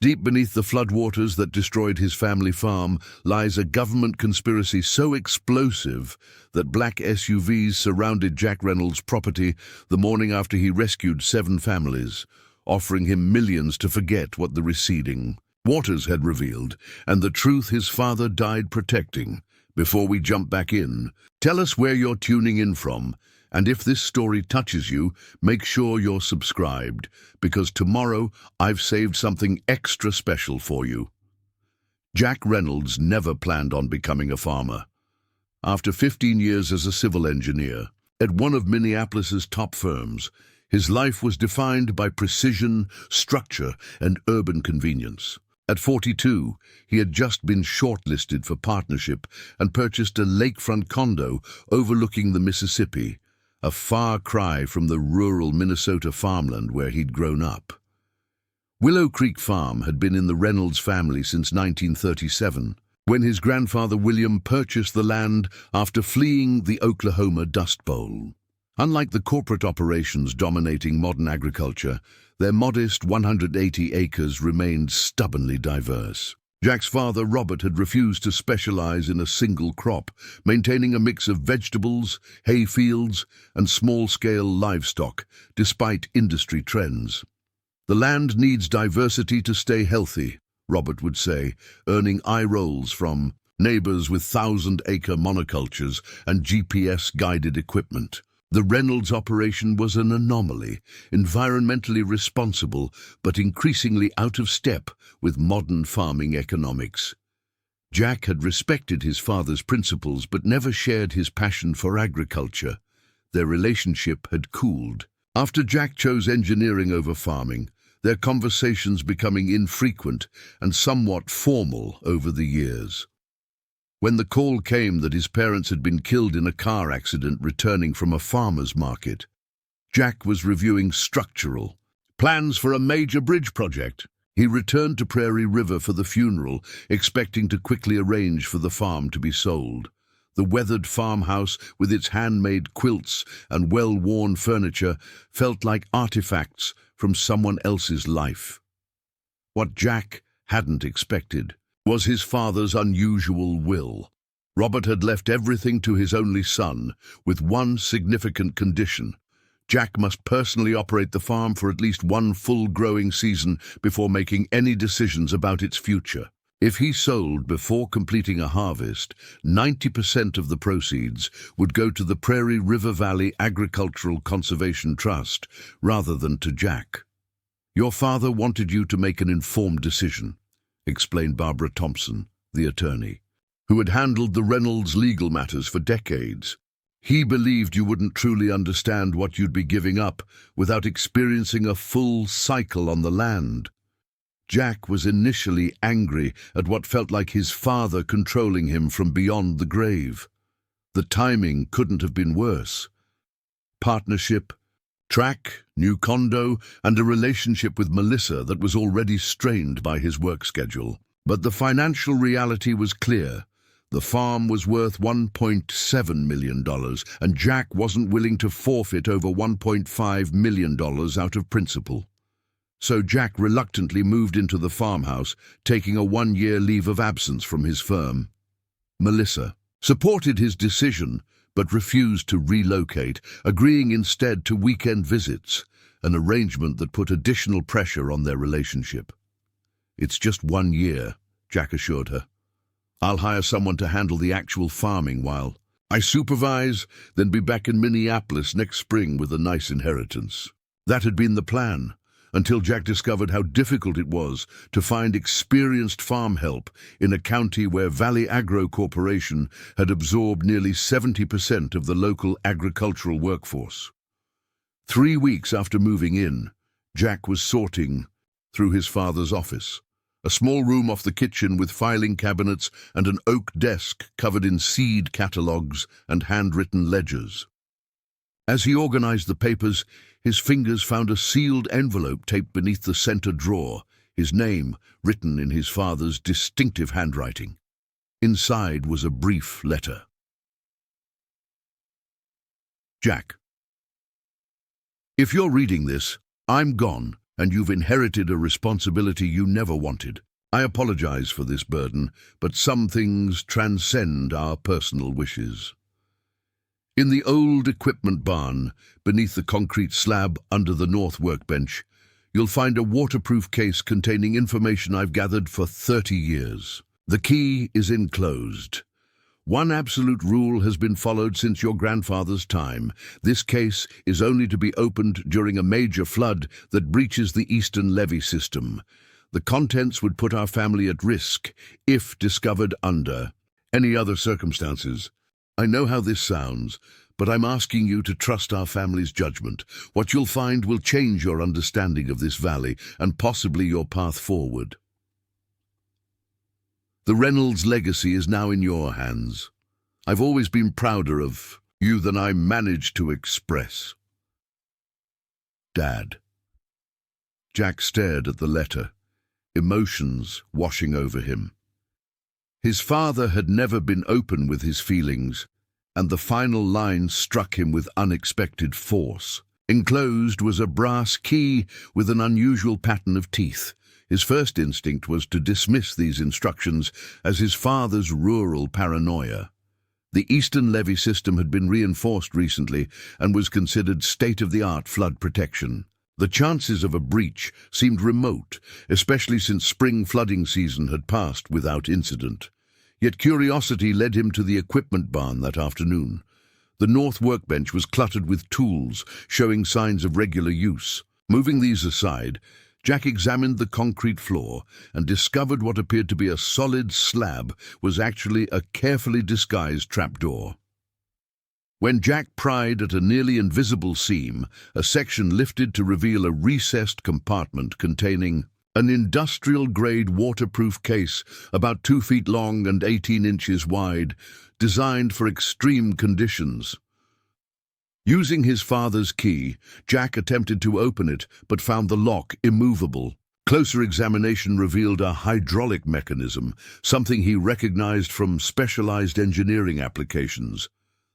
Deep beneath the floodwaters that destroyed his family farm lies a government conspiracy so explosive that black SUVs surrounded Jack Reynolds' property the morning after he rescued 7 families, offering him millions to forget what the receding waters had revealed and the truth his father died protecting. Before we jump back in, tell us where you're tuning in from, and if this story touches you, make sure you're subscribed, because tomorrow I've saved something extra special for you. Jack Reynolds never planned on becoming a farmer. After 15 years as a civil engineer at one of Minneapolis's top firms, his life was defined by precision, structure, and urban convenience. At 42, he had just been shortlisted for partnership and purchased a lakefront condo overlooking the Mississippi, a far cry from the rural Minnesota farmland where he'd grown up. Willow Creek Farm had been in the Reynolds family since 1937, when his grandfather William purchased the land after fleeing the Oklahoma Dust Bowl. Unlike the corporate operations dominating modern agriculture, their modest 180 acres remained stubbornly diverse. Jack's father, Robert, had refused to specialize in a single crop, maintaining a mix of vegetables, hay fields, and small-scale livestock, despite industry trends. "The land needs diversity to stay healthy," Robert would say, earning eye rolls from neighbors with 1,000-acre monocultures and GPS-guided equipment. The Reynolds operation was an anomaly, environmentally responsible, but increasingly out of step with modern farming economics. Jack had respected his father's principles but never shared his passion for agriculture. Their relationship had cooled. After Jack chose engineering over farming, their conversations becoming infrequent and somewhat formal over the years. When the call came that his parents had been killed in a car accident returning from a farmer's market, Jack was reviewing structural plans for a major bridge project. He returned to Prairie River for the funeral, expecting to quickly arrange for the farm to be sold. The weathered farmhouse, with its handmade quilts and well-worn furniture, felt like artifacts from someone else's life. What Jack hadn't expected was his father's unusual will. Robert had left everything to his only son, with one significant condition. Jack must personally operate the farm for at least one full growing season before making any decisions about its future. If he sold before completing a harvest, 90% of the proceeds would go to the Prairie River Valley Agricultural Conservation Trust rather than to Jack. "Your father wanted you to make an informed decision," explained Barbara Thompson, the attorney, who had handled the Reynolds legal matters for decades. "He believed you wouldn't truly understand what you'd be giving up without experiencing a full cycle on the land." Jack was initially angry at what felt like his father controlling him from beyond the grave. The timing couldn't have been worse. Partnership, track, new condo, and a relationship with Melissa that was already strained by his work schedule. But the financial reality was clear. The farm was worth $1.7 million, and Jack wasn't willing to forfeit over $1.5 million out of principal. So Jack reluctantly moved into the farmhouse, taking a 1-year leave of absence from his firm. Melissa supported his decision, but refused to relocate, agreeing instead to weekend visits, an arrangement that put additional pressure on their relationship. "It's just 1 year," Jack assured her. "I'll hire someone to handle the actual farming while I supervise, then be back in Minneapolis next spring with a nice inheritance." That had been the plan, until Jack discovered how difficult it was to find experienced farm help in a county where Valley Agro Corporation had absorbed nearly 70% of the local agricultural workforce. 3 weeks after moving in, Jack was sorting through his father's office, a small room off the kitchen with filing cabinets and an oak desk covered in seed catalogs and handwritten ledgers. As he organized the papers, his fingers found a sealed envelope taped beneath the center drawer, his name written in his father's distinctive handwriting. Inside was a brief letter. "Jack, if you're reading this, I'm gone. and you've inherited a responsibility you never wanted. I apologize for this burden, but some things transcend our personal wishes. In the old equipment barn, beneath the concrete slab under the north workbench, you'll find a waterproof case containing information I've gathered for 30 years. The key is enclosed. One absolute rule has been followed since your grandfather's time. This case is only to be opened during a major flood that breaches the eastern levee system. The contents would put our family at risk if discovered under any other circumstances. I know how this sounds, but I'm asking you to trust our family's judgment. What you'll find will change your understanding of this valley and possibly your path forward. The Reynolds legacy is now in your hands. I've always been prouder of you than I managed to express. Dad. Jack stared at the letter, emotions washing over him. His father had never been open with his feelings, and the final line struck him with unexpected force. Enclosed was a brass key with an unusual pattern of teeth. His first instinct was to dismiss these instructions as his father's rural paranoia. The eastern levee system had been reinforced recently and was considered state-of-the-art flood protection. The chances of a breach seemed remote, especially since spring flooding season had passed without incident. Yet curiosity led him to the equipment barn that afternoon. The north workbench was cluttered with tools, showing signs of regular use. Moving these aside, Jack examined the concrete floor and discovered what appeared to be a solid slab was actually a carefully disguised trapdoor. When Jack pried at a nearly invisible seam, a section lifted to reveal a recessed compartment containing an industrial-grade waterproof case about 2 feet long and 18 inches wide, designed for extreme conditions. Using his father's key, Jack attempted to open it, but found the lock immovable. Closer examination revealed a hydraulic mechanism, something he recognized from specialized engineering applications.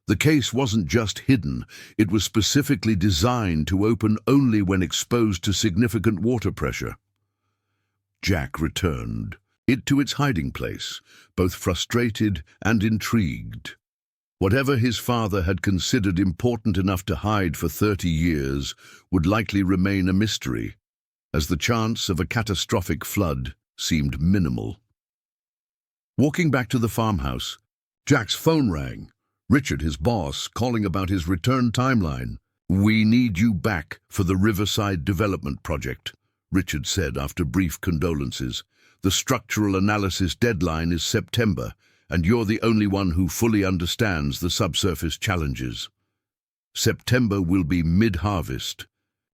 The case wasn't just hidden, it was specifically designed to open only when exposed to significant water pressure. Jack returned it to its hiding place, both frustrated and intrigued. Whatever his father had considered important enough to hide for 30 years would likely remain a mystery, as the chance of a catastrophic flood seemed minimal. Walking back to the farmhouse, Jack's phone rang. Richard, his boss, calling about his return timeline. "We need you back for the Riverside Development Project," Richard said after brief condolences. "The structural analysis deadline is September, and you're the only one who fully understands the subsurface challenges." "September will be mid-harvest,"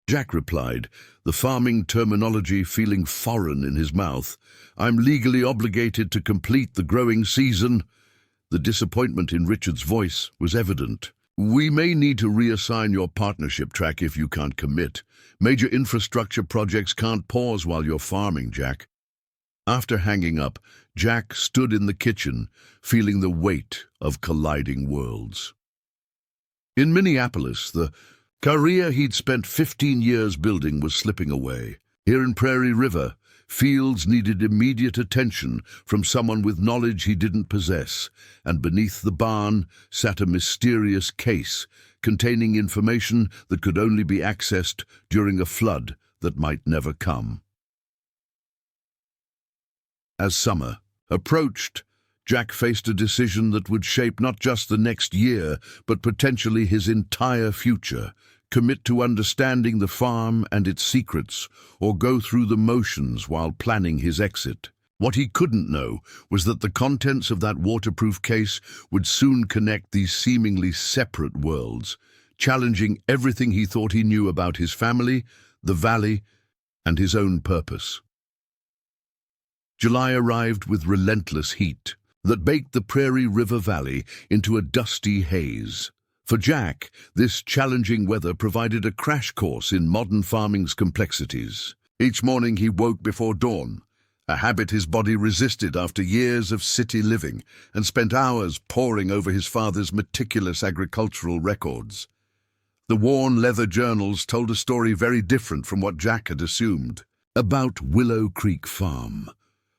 Jack replied, the farming terminology feeling foreign in his mouth. "I'm legally obligated to complete the growing season." The disappointment in Richard's voice was evident. "We may need to reassign your partnership track if you can't commit. Major infrastructure projects can't pause while you're farming, Jack." After hanging up, Jack stood in the kitchen, feeling the weight of colliding worlds. In Minneapolis, the career he'd spent 15 years building was slipping away. Here in Prairie River, fields needed immediate attention from someone with knowledge he didn't possess, and beneath the barn sat a mysterious case containing information that could only be accessed during a flood that might never come. As summer approached, Jack faced a decision that would shape not just the next year, but potentially his entire future. Commit to understanding the farm and its secrets, or go through the motions while planning his exit. What he couldn't know was that the contents of that waterproof case would soon connect these seemingly separate worlds, challenging everything he thought he knew about his family, the valley, and his own purpose. July arrived with relentless heat that baked the Prairie River Valley into a dusty haze. For Jack, this challenging weather provided a crash course in modern farming's complexities. Each morning he woke before dawn, a habit his body resisted after years of city living, and spent hours poring over his father's meticulous agricultural records. The worn leather journals told a story very different from what Jack had assumed. About Willow Creek Farm.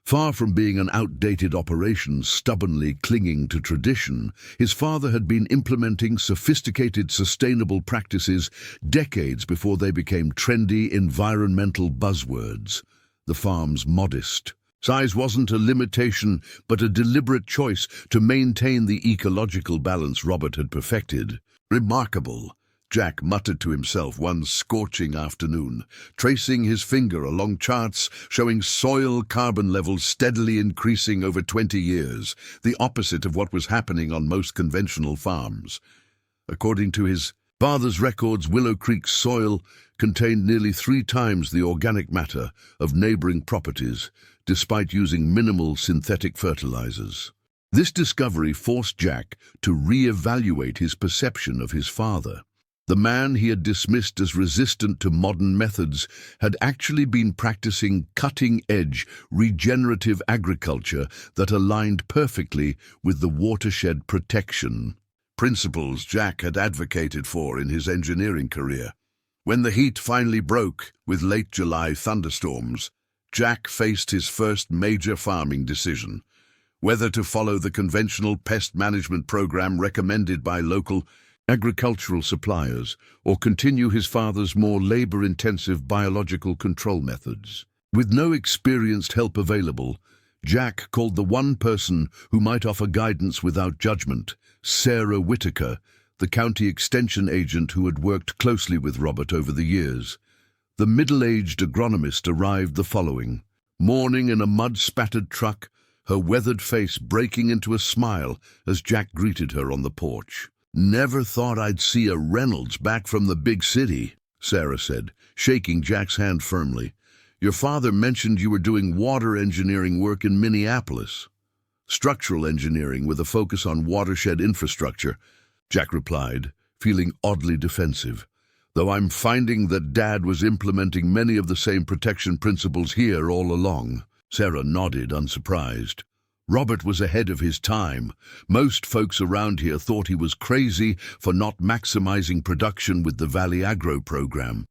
Far from being an outdated operation stubbornly clinging to tradition, his father had been implementing sophisticated sustainable practices decades before they became trendy environmental buzzwords. The farm's modest size wasn't a limitation, but a deliberate choice to maintain the ecological balance Robert had perfected. Remarkable, Jack muttered to himself one scorching afternoon, tracing his finger along charts showing soil carbon levels steadily increasing over 20 years, the opposite of what was happening on most conventional farms. According to his father's records, Willow Creek's soil contained nearly 3 times the organic matter of neighboring properties, despite using minimal synthetic fertilizers. This discovery forced Jack to re-evaluate his perception of his father. The man he had dismissed as resistant to modern methods had actually been practicing cutting-edge, regenerative agriculture that aligned perfectly with the watershed protection principles Jack had advocated for in his engineering career. When the heat finally broke with late July thunderstorms, Jack faced his first major farming decision: whether to follow the conventional pest management program recommended by local agricultural suppliers, or continue his father's more labor-intensive biological control methods. With no experienced help available, Jack called the one person who might offer guidance without judgment, Sarah Whitaker, the county extension agent who had worked closely with Robert over the years. The middle-aged agronomist arrived the following morning in a mud-spattered truck, her weathered face breaking into a smile as Jack greeted her on the porch. "Never thought I'd see a Reynolds back from the big city," Sarah said, shaking Jack's hand firmly. "Your father mentioned you were doing water engineering work in Minneapolis." "Structural engineering with a focus on watershed infrastructure," Jack replied, feeling oddly defensive. "Though I'm finding that Dad was implementing many of the same protection principles here all along." Sarah nodded, unsurprised. Robert was ahead of his time. Most folks around here thought he was crazy for not maximizing production with the Valley Agro program.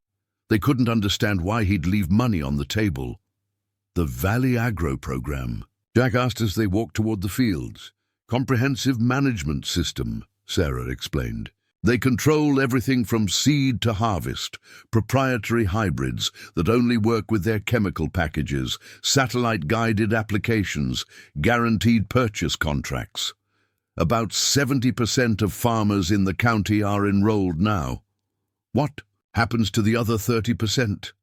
They couldn't understand why he'd leave money on the table. "The Valley Agro program?" Jack asked as they walked toward the fields. "Comprehensive management system," Sarah explained. "They control everything from seed to harvest, proprietary hybrids that only work with their chemical packages, satellite-guided applications, guaranteed purchase contracts. About 70% of farmers in the county are enrolled now. What happens to the other 30%?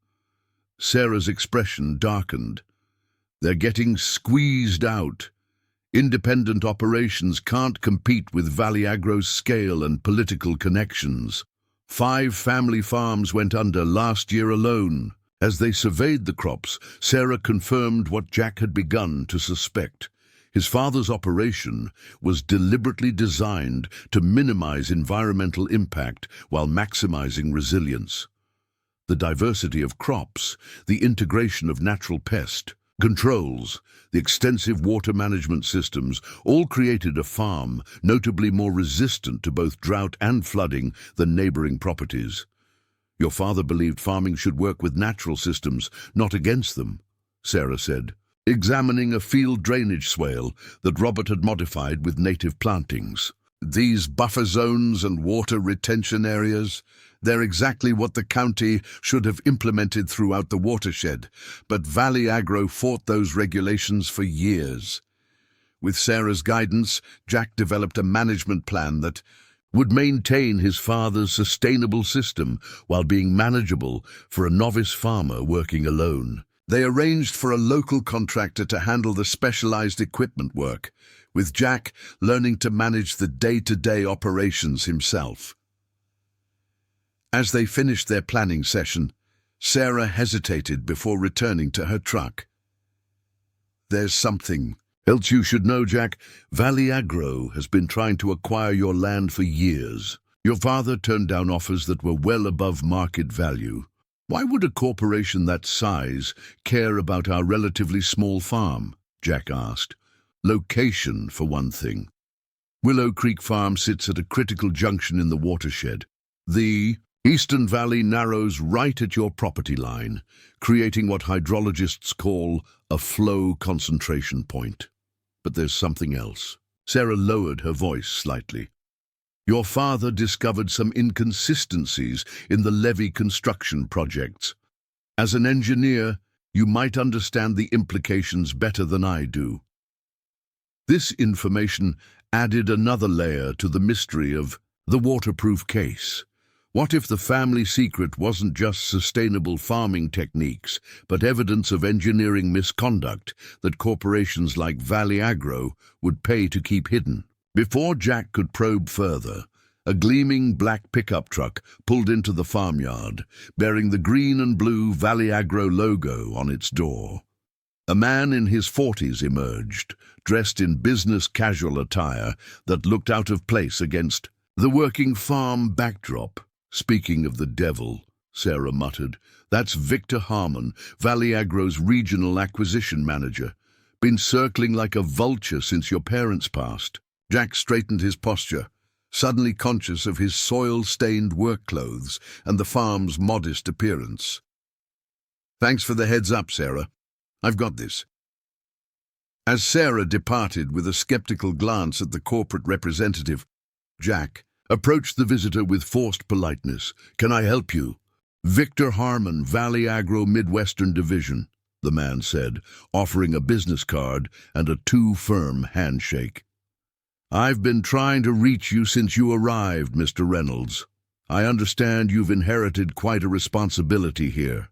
Sarah's expression darkened. "They're getting squeezed out. Independent operations can't compete with Valley Agro's scale and political connections. 5 family farms went under last year alone." As they surveyed the crops, Sarah confirmed what Jack had begun to suspect. His father's operation was deliberately designed to minimize environmental impact while maximizing resilience. The diversity of crops, the integration of natural pest controls, the extensive water management systems all created a farm notably more resistant to both drought and flooding than neighboring properties. "Your father believed farming should work with natural systems, not against them," Sarah said, examining a field drainage swale that Robert had modified with native plantings. "These buffer zones and water retention areas, they're exactly what the county should have implemented throughout the watershed, but Valley Agro fought those regulations for years." With Sarah's guidance, Jack developed a management plan that would maintain his father's sustainable system while being manageable for a novice farmer working alone. They arranged for a local contractor to handle the specialized equipment work, with Jack learning to manage the day-to-day operations himself. As they finished their planning session, Sarah hesitated before returning to her truck. "There's something else you should know, Jack. Valley Agro has been trying to acquire your land for years. Your father turned down offers that were well above market value. Why would a corporation that size care about our relatively small farm?" Jack asked. "Location, for one thing. Willow Creek Farm sits at a critical junction in the watershed. The Eastern Valley narrows right at your property line, creating what hydrologists call a flow concentration point. But there's something else. Sarah lowered her voice slightly. Your father discovered some inconsistencies in the levy construction projects. As an engineer, you might understand the implications better than I do. This information added another layer to the mystery of the waterproof case. What if the family secret wasn't just sustainable farming techniques, but evidence of engineering misconduct that corporations like Valley Agro would pay to keep hidden? Before Jack could probe further, a gleaming black pickup truck pulled into the farmyard, bearing the green and blue Valley Agro logo on its door. A man in his 40s emerged, dressed in business casual attire that looked out of place against the working farm backdrop. Speaking of the devil, Sarah muttered, that's Victor Harmon, Valley Agro's regional acquisition manager. Been circling like a vulture since your parents passed. Jack straightened his posture, suddenly conscious of his soil-stained work clothes and the farm's modest appearance. Thanks for the heads up, Sarah. I've got this. As Sarah departed with a skeptical glance at the corporate representative, Jack approached the visitor with forced politeness. Can I help you? Victor Harmon, Valley Agro Midwestern Division, the man said, offering a business card and a too-firm handshake. I've been trying to reach you since you arrived, Mr. Reynolds. I understand you've inherited quite a responsibility here.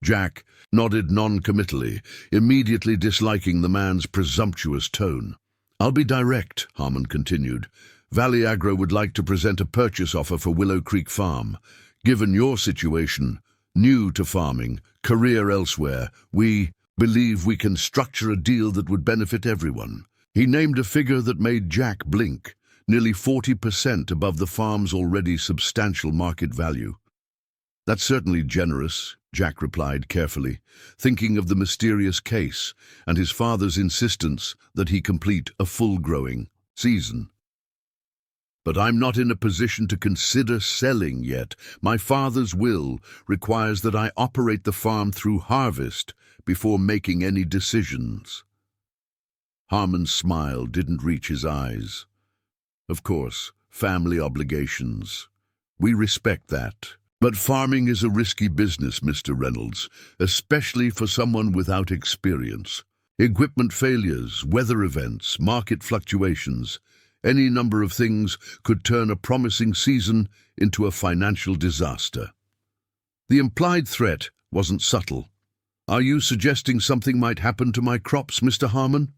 Jack nodded non-committally, immediately disliking the man's presumptuous tone. I'll be direct, Harmon continued. Valley Agro would like to present a purchase offer for Willow Creek Farm. Given your situation, new to farming, career elsewhere, we believe we can structure a deal that would benefit everyone. He named a figure that made Jack blink, nearly 40% above the farm's already substantial market value. That's certainly generous, Jack replied carefully, thinking of the mysterious case and his father's insistence that he complete a full-growing season. But I'm not in a position to consider selling yet. My father's will requires that I operate the farm through harvest before making any decisions. Harmon's smile didn't reach his eyes. Of course, family obligations. We respect that. But farming is a risky business, Mr. Reynolds, especially for someone without experience. Equipment failures, weather events, market fluctuations, any number of things could turn a promising season into a financial disaster. The implied threat wasn't subtle. Are you suggesting something might happen to my crops, Mr. Harmon?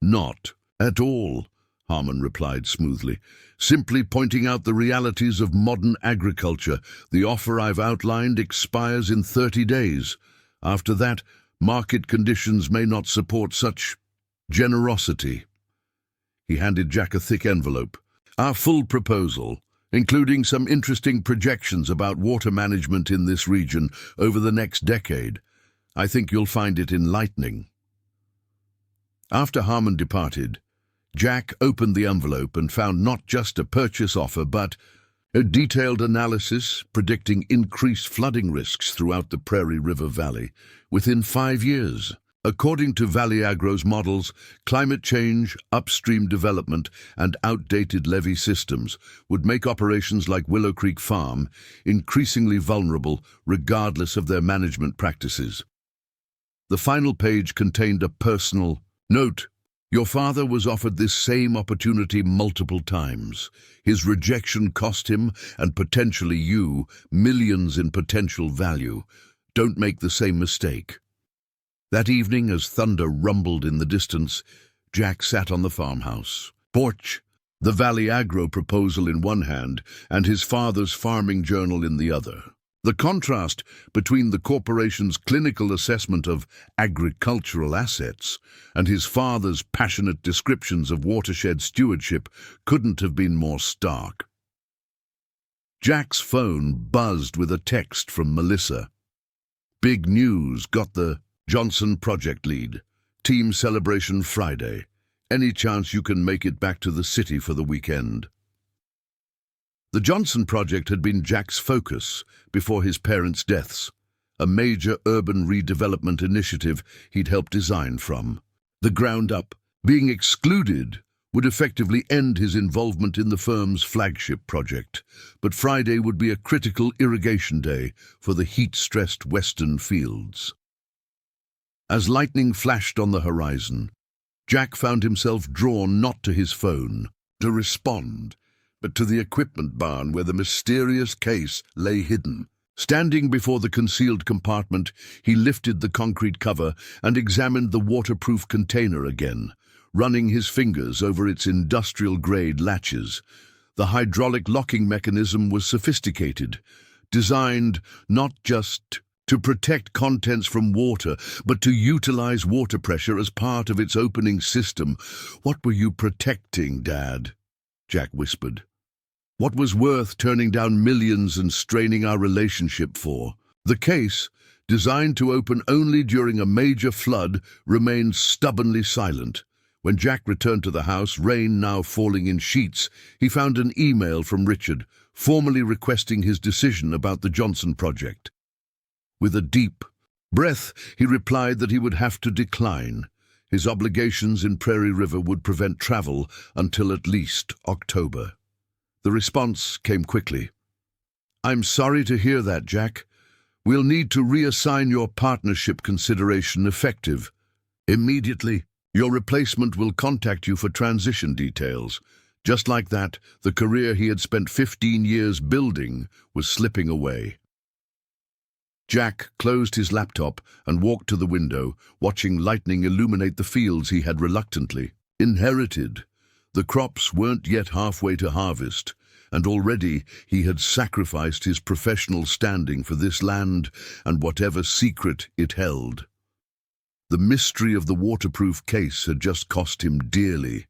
Not at all, Harmon replied smoothly. Simply pointing out the realities of modern agriculture. The offer I've outlined expires in 30 days. After that, market conditions may not support such generosity. He handed Jack a thick envelope. Our full proposal, including some interesting projections about water management in this region over the next decade. I think you'll find it enlightening. After Harmon departed, Jack opened the envelope and found not just a purchase offer, but a detailed analysis predicting increased flooding risks throughout the Prairie River Valley within 5 years. According to Valley Agro's models, climate change, upstream development, and outdated levee systems would make operations like Willow Creek Farm increasingly vulnerable regardless of their management practices. The final page contained a personal note. Your father was offered this same opportunity multiple times. His rejection cost him, and potentially you, millions in potential value. Don't make the same mistake. That evening, as thunder rumbled in the distance, Jack sat on the farmhouse porch, the Valley Agro proposal in one hand and his father's farming journal in the other. The contrast between the corporation's clinical assessment of agricultural assets and his father's passionate descriptions of watershed stewardship couldn't have been more stark. Jack's phone buzzed with a text from Melissa. Big news, got the Johnson project lead. Team celebration Friday. Any chance you can make it back to the city for the weekend? The Johnson project had been Jack's focus before his parents' deaths, a major urban redevelopment initiative he'd helped design from the ground up. Being excluded would effectively end his involvement in the firm's flagship project, but Friday would be a critical irrigation day for the heat-stressed western fields. As lightning flashed on the horizon, Jack found himself drawn not to his phone to respond, but to the equipment barn where the mysterious case lay hidden. Standing before the concealed compartment, he lifted the concrete cover and examined the waterproof container again, running his fingers over its industrial-grade latches. The hydraulic locking mechanism was sophisticated, designed not just to protect contents from water, but to utilize water pressure as part of its opening system. "What were you protecting, Dad?" Jack whispered. "What was worth turning down millions and straining our relationship for?" The case, designed to open only during a major flood, remained stubbornly silent. When Jack returned to the house, rain now falling in sheets, he found an email from Richard, formally requesting his decision about the Johnson project. With a deep breath, he replied that he would have to decline. His obligations in Prairie River would prevent travel until at least October. The response came quickly. "I'm sorry to hear that, Jack. We'll need to reassign your partnership consideration effective immediately. Your replacement will contact you for transition details." Just like that, the career he had spent 15 years building was slipping away. Jack closed his laptop and walked to the window, watching lightning illuminate the fields he had reluctantly inherited. The crops weren't yet halfway to harvest, and already he had sacrificed his professional standing for this land and whatever secret it held. The mystery of the waterproof case had just cost him dearly.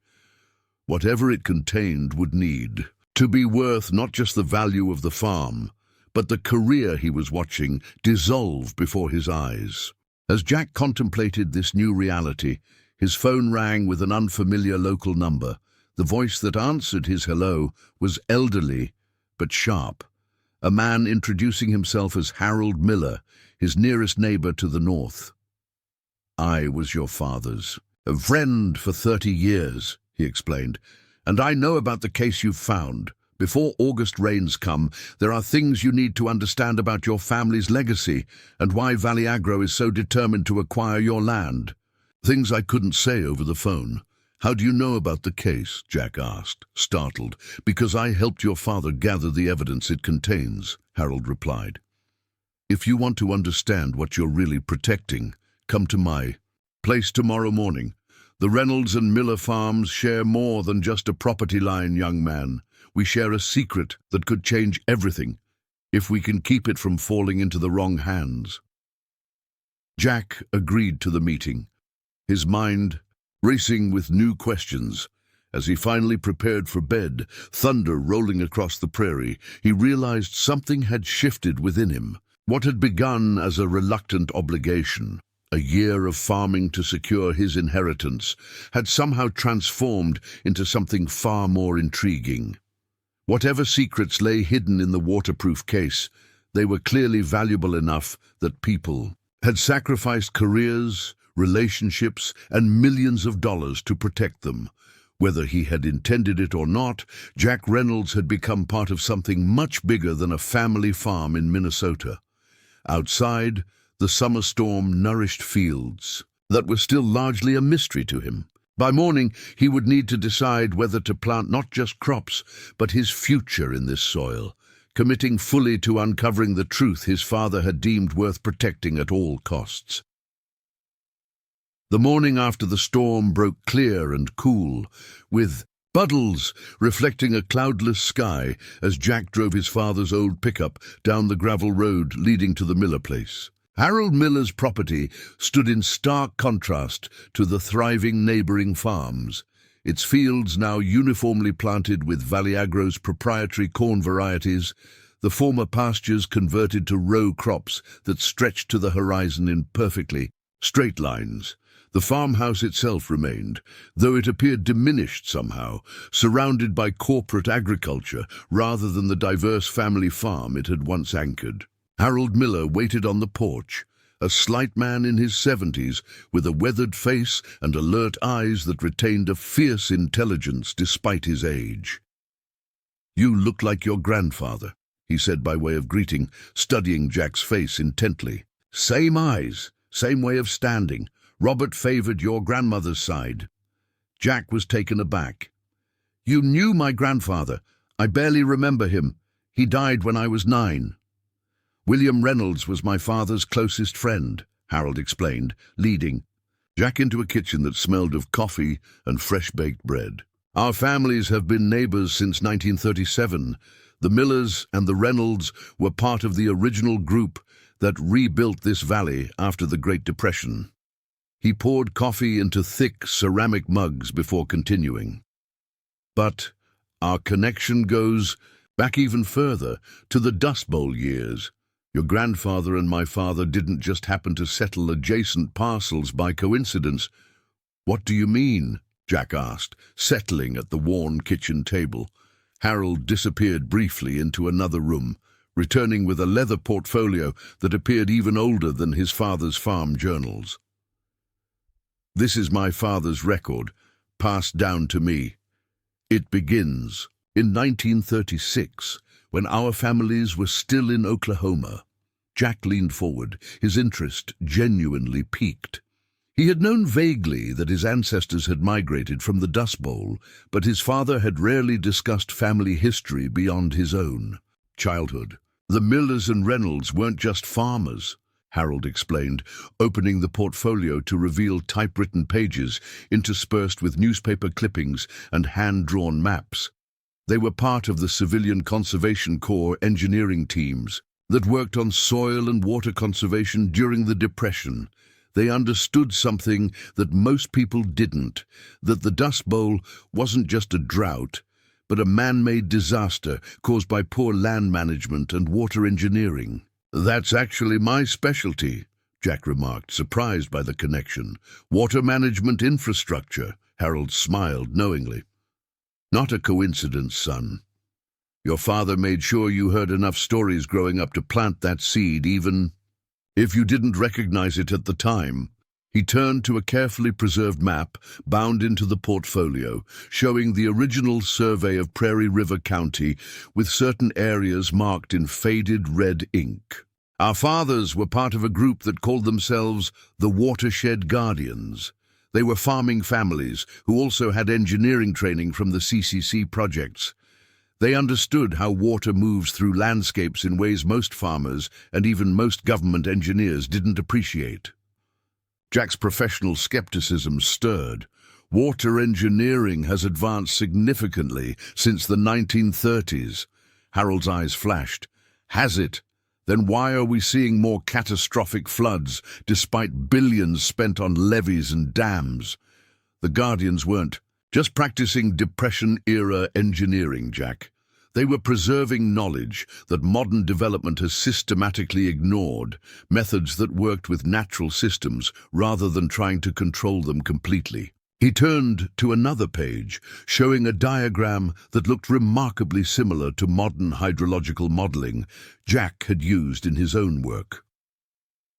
Whatever it contained would need to be worth not just the value of the farm, but the career he was watching dissolve before his eyes. As Jack contemplated this new reality, his phone rang with an unfamiliar local number. The voice that answered his hello was elderly but sharp, a man introducing himself as Harold Miller, his nearest neighbor to the north. "I was your father's a friend for 30 years, he explained, "and I know about the case you've found. Before August rains come, there are things you need to understand about your family's legacy and why Valley Agro is so determined to acquire your land." "Things I couldn't say over the phone." "How do you know about the case?" Jack asked, startled. "Because I helped your father gather the evidence it contains," Harold replied. "If you want to understand what you're really protecting, come to my place tomorrow morning. The Reynolds and Miller farms share more than just a property line, young man. We share a secret that could change everything, if we can keep it from falling into the wrong hands." Jack agreed to the meeting, his mind racing with new questions. As he finally prepared for bed, thunder rolling across the prairie, he realized something had shifted within him. What had begun as a reluctant obligation, a year of farming to secure his inheritance, had somehow transformed into something far more intriguing. Whatever secrets lay hidden in the waterproof case, they were clearly valuable enough that people had sacrificed careers, relationships, and millions of dollars to protect them. Whether he had intended it or not, Jack Reynolds had become part of something much bigger than a family farm in Minnesota. Outside, the summer storm nourished fields that were still largely a mystery to him. By morning, he would need to decide whether to plant not just crops, but his future in this soil, committing fully to uncovering the truth his father had deemed worth protecting at all costs. The morning after the storm broke clear and cool, with puddles reflecting a cloudless sky as Jack drove his father's old pickup down the gravel road leading to the Miller place. Harold Miller's property stood in stark contrast to the thriving neighboring farms, its fields now uniformly planted with Valley Agro's proprietary corn varieties, the former pastures converted to row crops that stretched to the horizon in perfectly straight lines. The farmhouse itself remained, though it appeared diminished somehow, surrounded by corporate agriculture rather than the diverse family farm it had once anchored. Harold Miller waited on the porch, a slight man in his 70s, with a weathered face and alert eyes that retained a fierce intelligence despite his age. "You look like your grandfather," he said by way of greeting, studying Jack's face intently. "Same eyes, same way of standing. Robert favored your grandmother's side." Jack was taken aback. "You knew my grandfather. I barely remember him. He died when I was 9. "William Reynolds was my father's closest friend," Harold explained, leading Jack into a kitchen that smelled of coffee and fresh-baked bread. "Our families have been neighbors since 1937. The Millers and the Reynolds were part of the original group that rebuilt this valley after the Great Depression." He poured coffee into thick ceramic mugs before continuing. "But our connection goes back even further, to the Dust Bowl years. Your grandfather and my father didn't just happen to settle adjacent parcels by coincidence." "What do you mean?" Jack asked, settling at the worn kitchen table. Harold disappeared briefly into another room, returning with a leather portfolio that appeared even older than his father's farm journals. "This is my father's record, passed down to me. It begins in 1936, when our families were still in Oklahoma." Jack leaned forward, his interest genuinely piqued. He had known vaguely that his ancestors had migrated from the Dust Bowl, but his father had rarely discussed family history beyond his own childhood. "The Millers and Reynolds weren't just farmers," Harold explained, opening the portfolio to reveal typewritten pages interspersed with newspaper clippings and hand-drawn maps. "They were part of the Civilian Conservation Corps engineering teams that worked on soil and water conservation during the Depression. They understood something that most people didn't, that the Dust Bowl wasn't just a drought, but a man-made disaster caused by poor land management and water engineering." "That's actually my specialty," Jack remarked, surprised by the connection. "Water management infrastructure." Harold smiled knowingly. "Not a coincidence, son. Your father made sure you heard enough stories growing up to plant that seed, even if you didn't recognize it at the time." He turned to a carefully preserved map bound into the portfolio, showing the original survey of Prairie River County with certain areas marked in faded red ink. "Our fathers were part of a group that called themselves the Watershed Guardians. They were farming families who also had engineering training from the CCC projects. They understood how water moves through landscapes in ways most farmers and even most government engineers didn't appreciate." Jack's professional skepticism stirred. Water engineering has advanced significantly since the 1930s. Harold's eyes flashed. "Has it? Then why are we seeing more catastrophic floods, despite billions spent on levees and dams?" "The Guardians weren't just practicing Depression-era engineering, Jack. They were preserving knowledge that modern development has systematically ignored, methods that worked with natural systems rather than trying to control them completely." He turned to another page, showing a diagram that looked remarkably similar to modern hydrological modeling Jack had used in his own work.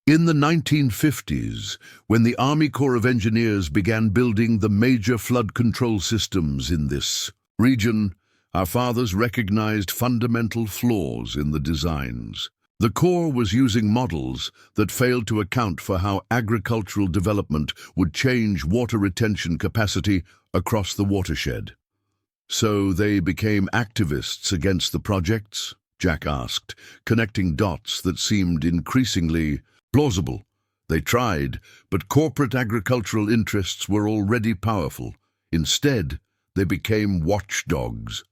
In the 1950s, when the Army Corps of Engineers began building the major flood control systems in this region, our fathers recognized fundamental flaws in the designs. The Corps was using models that failed to account for how agricultural development would change water retention capacity across the watershed. "So they became activists against the projects?" Jack asked, connecting dots that seemed increasingly plausible. "They tried, but corporate agricultural interests were already powerful. Instead, they became watchdogs.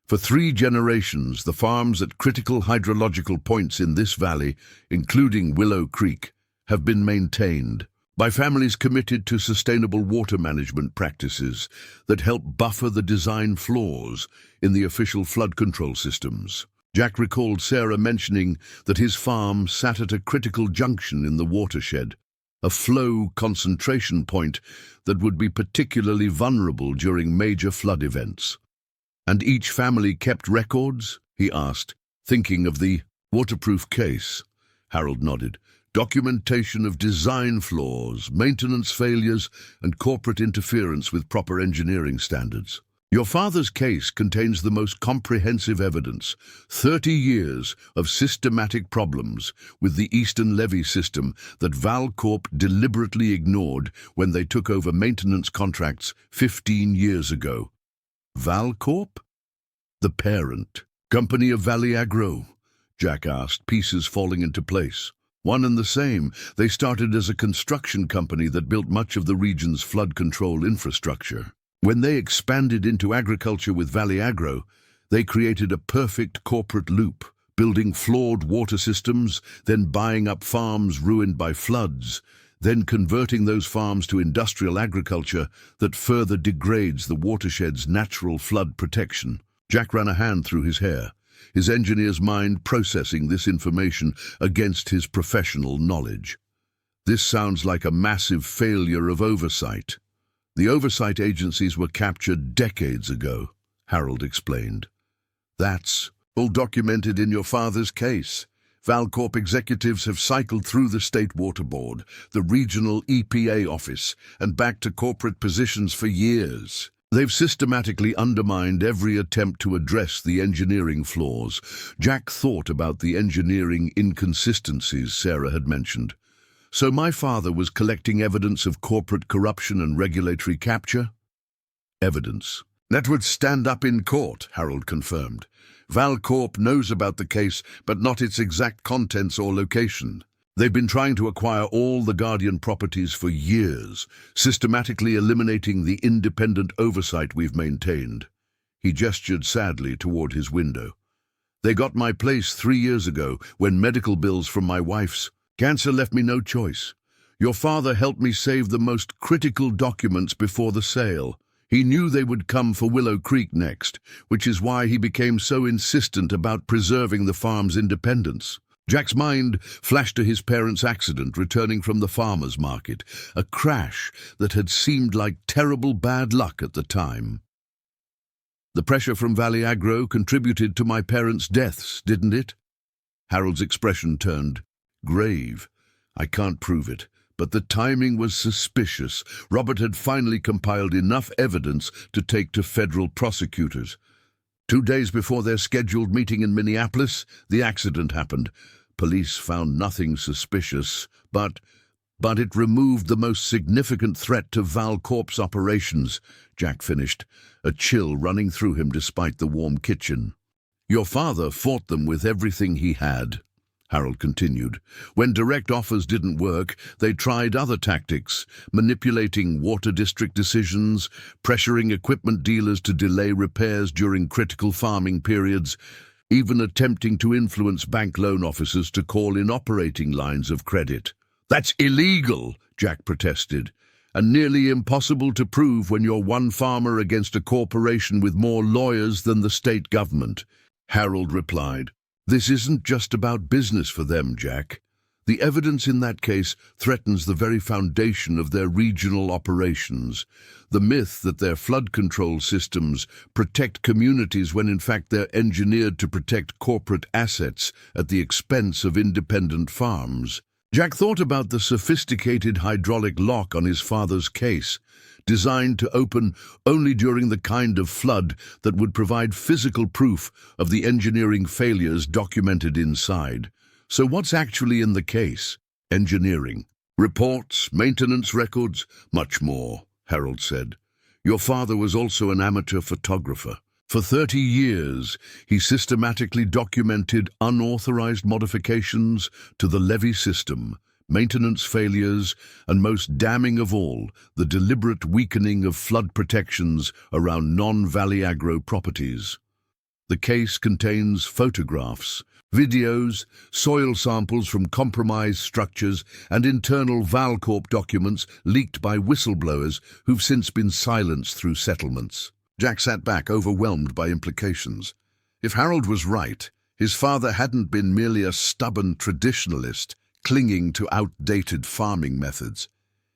For 3 generations, the farms at critical hydrological points in this valley, including Willow Creek, have been maintained by families committed to sustainable water management practices that help buffer the design flaws in the official flood control systems." Jack recalled Sarah mentioning that his farm sat at a critical junction in the watershed, a flow concentration point that would be particularly vulnerable during major flood events. "And each family kept records?" he asked, thinking of the waterproof case. Harold nodded. "Documentation of design flaws, maintenance failures, and corporate interference with proper engineering standards. Your father's case contains the most comprehensive evidence, 30 years of systematic problems with the Eastern levy system that Valcorp deliberately ignored when they took over maintenance contracts 15 years ago." Valcorp? The parent company of Valley Agro? Jack asked, pieces falling into place. One and the same. They started as a construction company that built much of the region's flood control infrastructure. When they expanded into agriculture with Valley Agro, they created a perfect corporate loop, building flawed water systems, then buying up farms ruined by floods, then converting those farms to industrial agriculture that further degrades the watershed's natural flood protection. Jack ran a hand through his hair, his engineer's mind processing this information against his professional knowledge. This sounds like a massive failure of oversight. The oversight agencies were captured decades ago, Harold explained. That's all documented in your father's case. Valcorp executives have cycled through the State Water Board, the regional EPA office, and back to corporate positions for years. They've systematically undermined every attempt to address the engineering flaws. Jack thought about the engineering inconsistencies Sarah had mentioned. So my father was collecting evidence of corporate corruption and regulatory capture? Evidence that would stand up in court, Harold confirmed. Valcorp knows about the case, but not its exact contents or location. They've been trying to acquire all the Guardian properties for years, systematically eliminating the independent oversight we've maintained. He gestured sadly toward his window. They got my place 3 years ago when medical bills from my wife's cancer left me no choice. Your father helped me save the most critical documents before the sale. He knew they would come for Willow Creek next, which is why he became so insistent about preserving the farm's independence. Jack's mind flashed to his parents' accident returning from the farmer's market, a crash that had seemed like terrible bad luck at the time. The pressure from Valley Agro contributed to my parents' deaths, didn't it? Harold's expression turned grave. I can't prove it, but the timing was suspicious. Robert had finally compiled enough evidence to take to federal prosecutors. 2 days before their scheduled meeting in Minneapolis, the accident happened. Police found nothing suspicious, but it removed the most significant threat to Valcorp's operations, Jack finished, a chill running through him despite the warm kitchen. Your father fought them with everything he had, Harold continued. When direct offers didn't work, they tried other tactics, manipulating water district decisions, pressuring equipment dealers to delay repairs during critical farming periods, even attempting to influence bank loan officers to call in operating lines of credit. That's illegal, Jack protested, and nearly impossible to prove when you're one farmer against a corporation with more lawyers than the state government. Harold replied. This isn't just about business for them, Jack. The evidence in that case threatens the very foundation of their regional operations. The myth that their flood control systems protect communities when in fact they're engineered to protect corporate assets at the expense of independent farms. Jack thought about the sophisticated hydraulic lock on his father's case, designed to open only during the kind of flood that would provide physical proof of the engineering failures documented inside. So what's actually in the case? Engineering. Reports, maintenance records, much more, Harold said. Your father was also an amateur photographer. For 30 years, he systematically documented unauthorized modifications to the levy system, maintenance failures, and most damning of all, the deliberate weakening of flood protections around non-Valley Agro properties. The case contains photographs, videos, soil samples from compromised structures, and internal Valcorp documents leaked by whistleblowers who've since been silenced through settlements. Jack sat back, overwhelmed by implications. If Harold was right, his father hadn't been merely a stubborn traditionalist. clinging to outdated farming methods.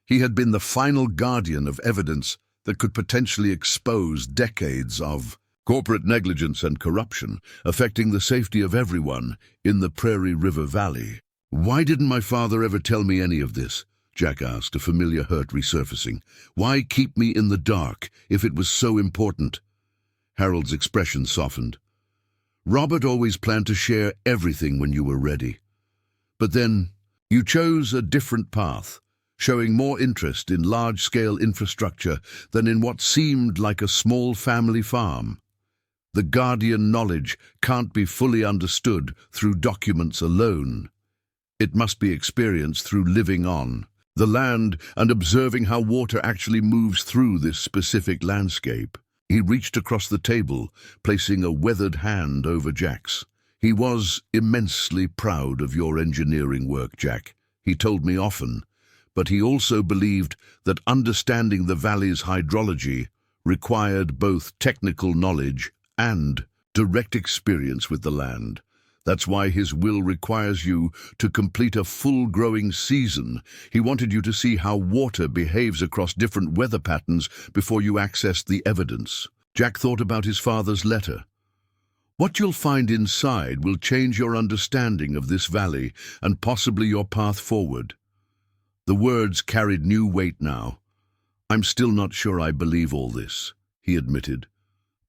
He had been the final guardian of evidence that could potentially expose decades of corporate negligence and corruption, affecting the safety of everyone in the Prairie River Valley. "Why didn't my father ever tell me any of this?" Jack asked, a familiar hurt resurfacing. "Why keep me in the dark if it was so important?" Harold's expression softened. "Robert always planned to share everything when you were ready. But then you chose a different path, showing more interest in large-scale infrastructure than in what seemed like a small family farm. The guardian knowledge can't be fully understood through documents alone. It must be experienced through living on the land and observing how water actually moves through this specific landscape." He reached across the table, placing a weathered hand over Jack's. "He was immensely proud of your engineering work, Jack. He told me often, but he also believed that understanding the valley's hydrology required both technical knowledge and direct experience with the land. That's why his will requires you to complete a full growing season. He wanted you to see how water behaves across different weather patterns before you accessed the evidence." Jack thought about his father's letter. "What you'll find inside will change your understanding of this valley and possibly your path forward." The words carried new weight now. "I'm still not sure I believe all this," he admitted.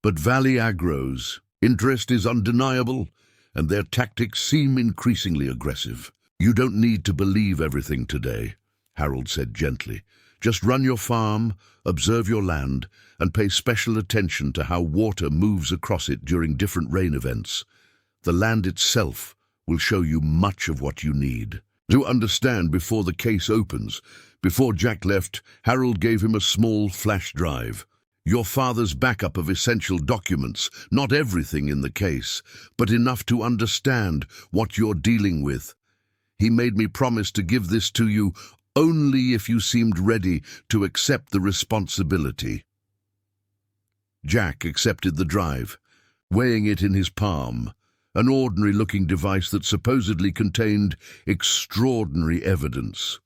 "But Valley Agro's interest is undeniable, and their tactics seem increasingly aggressive." "You don't need to believe everything today," Harold said gently. "Just run your farm, observe your land, and pay special attention to how water moves across it during different rain events. The land itself will show you much of what you need to understand before the case opens." Before Jack left, Harold gave him a small flash drive. "Your father's backup of essential documents, not everything in the case, but enough to understand what you're dealing with. He made me promise to give this to you only if you seemed ready to accept the responsibility." Jack accepted the drive, weighing it in his palm, an ordinary-looking device that supposedly contained extraordinary evidence.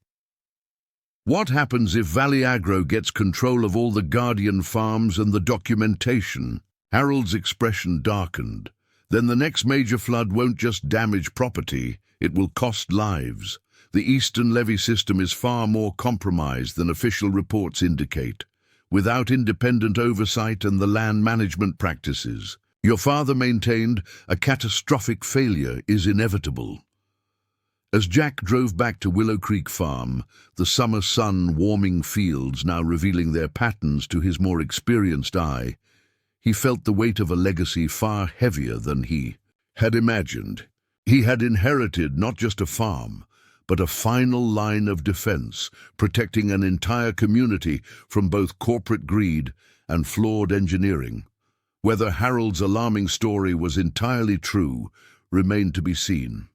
What happens if Valley Agro gets control of all the guardian farms and the documentation? Harold's expression darkened. Then the next major flood won't just damage property, it will cost lives. The eastern levee system is far more compromised than official reports indicate. Without independent oversight and the land management practices, your father maintained, a catastrophic failure is inevitable. As Jack drove back to Willow Creek Farm, the summer sun warming fields now revealing their patterns to his more experienced eye, he felt the weight of a legacy far heavier than he had imagined. He had inherited not just a farm, but a final line of defense, protecting an entire community from both corporate greed and flawed engineering. Whether Harold's alarming story was entirely true remained to be seen.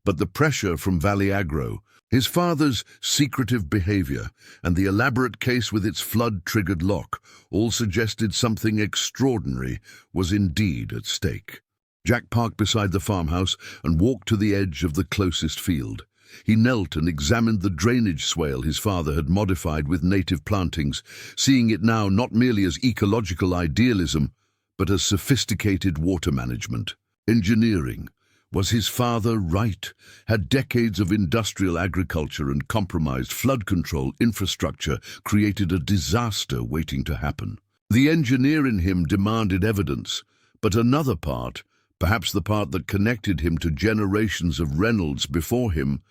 But the pressure from Valley Agro, his father's secretive behavior, and the elaborate case with its flood-triggered lock all suggested something extraordinary was indeed at stake. Jack parked beside the farmhouse and walked to the edge of the closest field. He knelt and examined the drainage swale his father had modified with native plantings, seeing it now not merely as ecological idealism, but as sophisticated water management. Engineering. Was his father right? Had decades of industrial agriculture and compromised flood control infrastructure created a disaster waiting to happen? The engineer in him demanded evidence, but another part, perhaps the part that connected him to generations of Reynolds before him,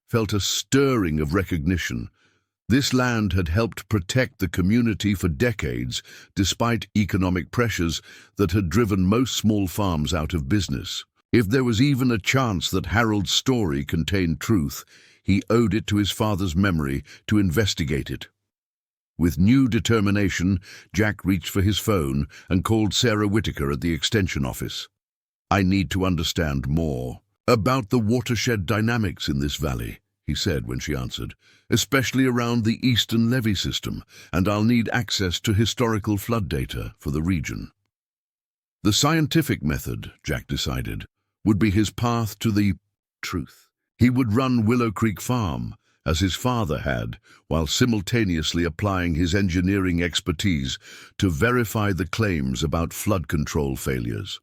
felt a stirring of recognition. This land had helped protect the community for decades, despite economic pressures that had driven most small farms out of business. If there was even a chance that Harold's story contained truth, he owed it to his father's memory to investigate it. With new determination, Jack reached for his phone and called Sarah Whitaker at the extension office. "I need to understand more about the watershed dynamics in this valley," he said when she answered, "especially around the eastern levee system, and I'll need access to historical flood data for the region." The scientific method, Jack decided, would be his path to the truth. He would run Willow Creek Farm, as his father had, while simultaneously applying his engineering expertise to verify the claims about flood control failures.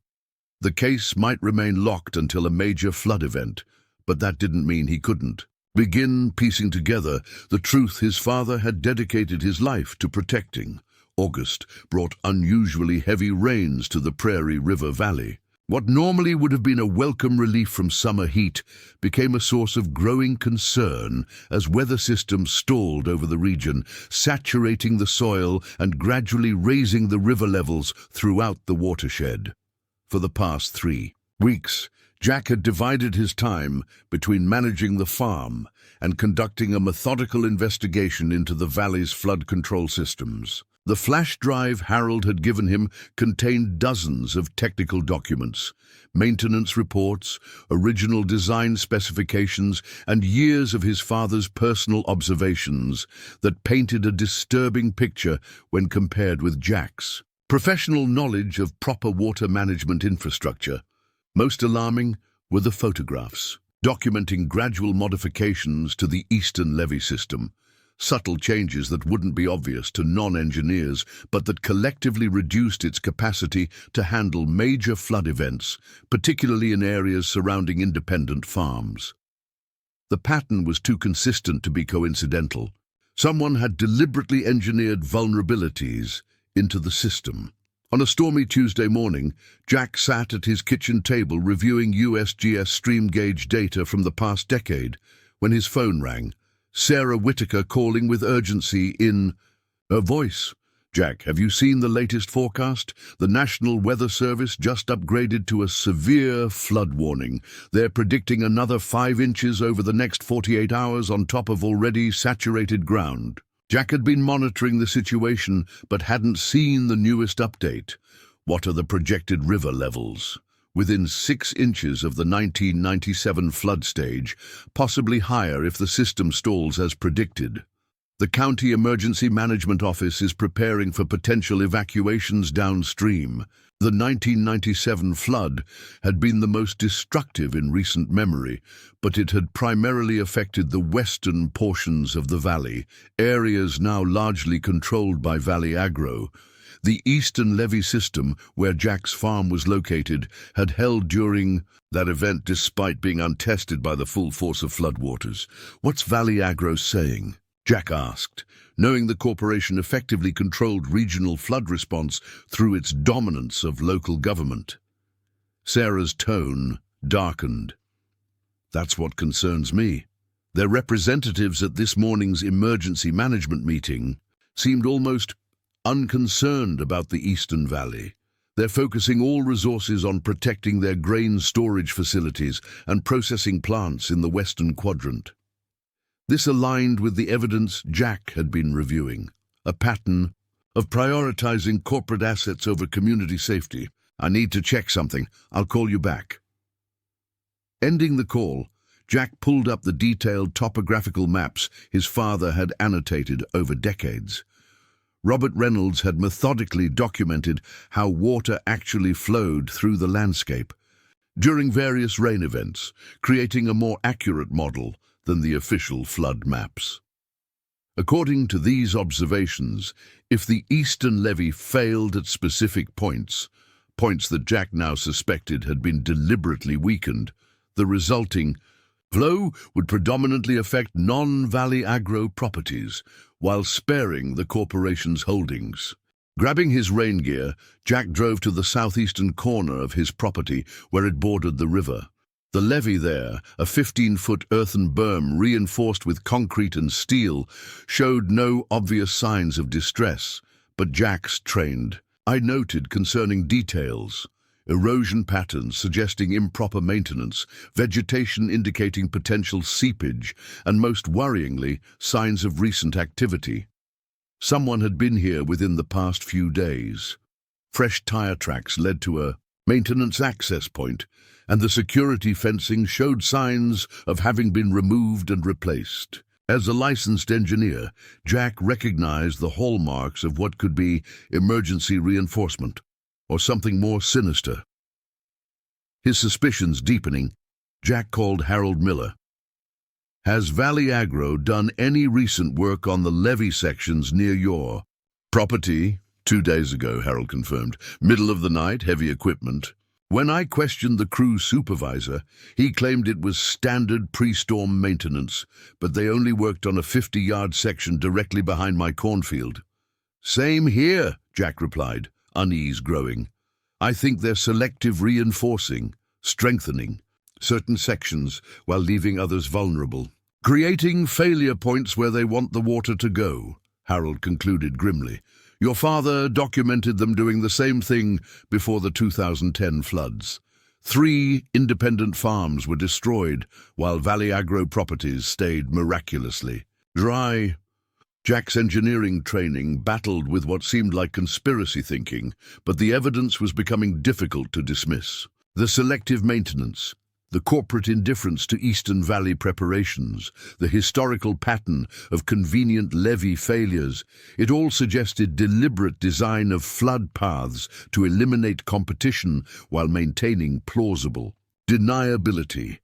The case might remain locked until a major flood event, but that didn't mean he couldn't begin piecing together the truth his father had dedicated his life to protecting. August brought unusually heavy rains to the Prairie River Valley. What normally would have been a welcome relief from summer heat became a source of growing concern as weather systems stalled over the region, saturating the soil and gradually raising the river levels throughout the watershed. For the past 3 weeks, Jack had divided his time between managing the farm and conducting a methodical investigation into the valley's flood control systems. The flash drive Harold had given him contained dozens of technical documents, maintenance reports, original design specifications, and years of his father's personal observations that painted a disturbing picture when compared with Jack's professional knowledge of proper water management infrastructure. Most alarming were the photographs, documenting gradual modifications to the eastern levee system, subtle changes that wouldn't be obvious to non-engineers, but that collectively reduced its capacity to handle major flood events, particularly in areas surrounding independent farms. The pattern was too consistent to be coincidental. Someone had deliberately engineered vulnerabilities into the system. On a stormy Tuesday morning, Jack sat at his kitchen table reviewing USGS stream gauge data from the past decade when his phone rang. Sarah Whitaker calling with urgency in her voice. "Jack, have you seen the latest forecast? The National Weather Service just upgraded to a severe flood warning. They're predicting another 5 inches over the next 48 hours on top of already saturated ground." Jack had been monitoring the situation but hadn't seen the newest update. What are the projected river levels? Within 6 inches of the 1997 flood stage, possibly higher if the system stalls as predicted. The County Emergency Management Office is preparing for potential evacuations downstream. The 1997 flood had been the most destructive in recent memory, but it had primarily affected the western portions of the valley, areas now largely controlled by Valley Agro. The eastern levee system, where Jack's farm was located, had held during that event despite being untested by the full force of floodwaters. "What's Valley Agro saying?" Jack asked, knowing the corporation effectively controlled regional flood response through its dominance of local government. Sarah's tone darkened. "That's what concerns me. Their representatives at this morning's emergency management meeting seemed almost unconcerned about the Eastern Valley. They're focusing all resources on protecting their grain storage facilities and processing plants in the Western Quadrant." This aligned with the evidence Jack had been reviewing, a pattern of prioritizing corporate assets over community safety. "I need to check something. I'll call you back." Ending the call, Jack pulled up the detailed topographical maps his father had annotated over decades. Robert Reynolds had methodically documented how water actually flowed through the landscape during various rain events, creating a more accurate model than the official flood maps. According to these observations, if the eastern levee failed at specific points that Jack now suspected had been deliberately weakened, the resulting flow would predominantly affect non-Valley Agro properties, while sparing the corporation's holdings. Grabbing his rain gear, Jack drove to the southeastern corner of his property where it bordered the river. The levee there, a 15-foot earthen berm reinforced with concrete and steel, showed no obvious signs of distress, but Jack's trained eye noted concerning details: erosion patterns suggesting improper maintenance, vegetation indicating potential seepage, and most worryingly, signs of recent activity. Someone had been here within the past few days. Fresh tire tracks led to a maintenance access point, and the security fencing showed signs of having been removed and replaced. As a licensed engineer, Jack recognized the hallmarks of what could be emergency reinforcement, or something more sinister. His suspicions deepening, Jack called Harold Miller, Has Valley Agro done any recent work on the levee sections near your property? 2 days ago, Harold confirmed. Middle of the night, heavy equipment. When I questioned the crew supervisor, he claimed it was standard pre-storm maintenance, but they only worked on a 50-yard section directly behind my cornfield. Same here, Jack replied, unease growing. I think they're selective reinforcing, strengthening certain sections while leaving others vulnerable. Creating failure points where they want the water to go, Harold concluded grimly. Your father documented them doing the same thing before the 2010 floods. 3 independent farms were destroyed while Valley Agro properties stayed miraculously dry. Jack's engineering training battled with what seemed like conspiracy thinking, but the evidence was becoming difficult to dismiss. The selective maintenance, the corporate indifference to Eastern Valley preparations, the historical pattern of convenient levee failures, it all suggested deliberate design of flood paths to eliminate competition while maintaining plausible deniability.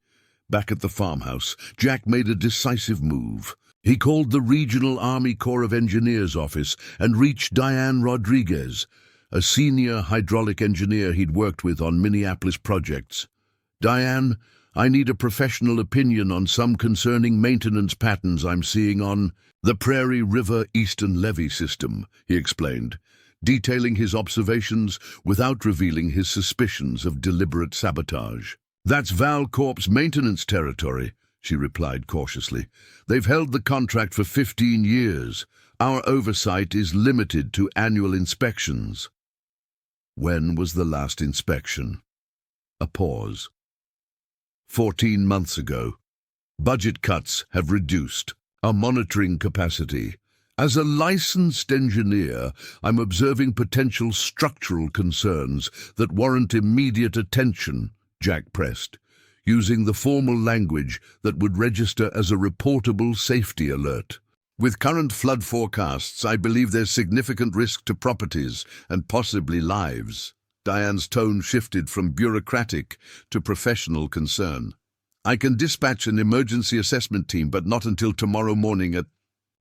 Back at the farmhouse, Jack made a decisive move. He called the Regional Army Corps of Engineers office and reached Diane Rodriguez, a senior hydraulic engineer he'd worked with on Minneapolis projects. Diane, I need a professional opinion on some concerning maintenance patterns I'm seeing on the Prairie River Eastern Levee System, he explained, detailing his observations without revealing his suspicions of deliberate sabotage. That's Valcorp's maintenance territory, she replied cautiously. They've held the contract for 15 years. Our oversight is limited to annual inspections. When was the last inspection? A pause. 14 months ago. Budget cuts have reduced our monitoring capacity. As a licensed engineer, I'm observing potential structural concerns that warrant immediate attention, Jack pressed, using the formal language that would register as a reportable safety alert. With current flood forecasts, I believe there's significant risk to properties and possibly lives. Diane's tone shifted from bureaucratic to professional concern. I can dispatch an emergency assessment team, but not until tomorrow morning at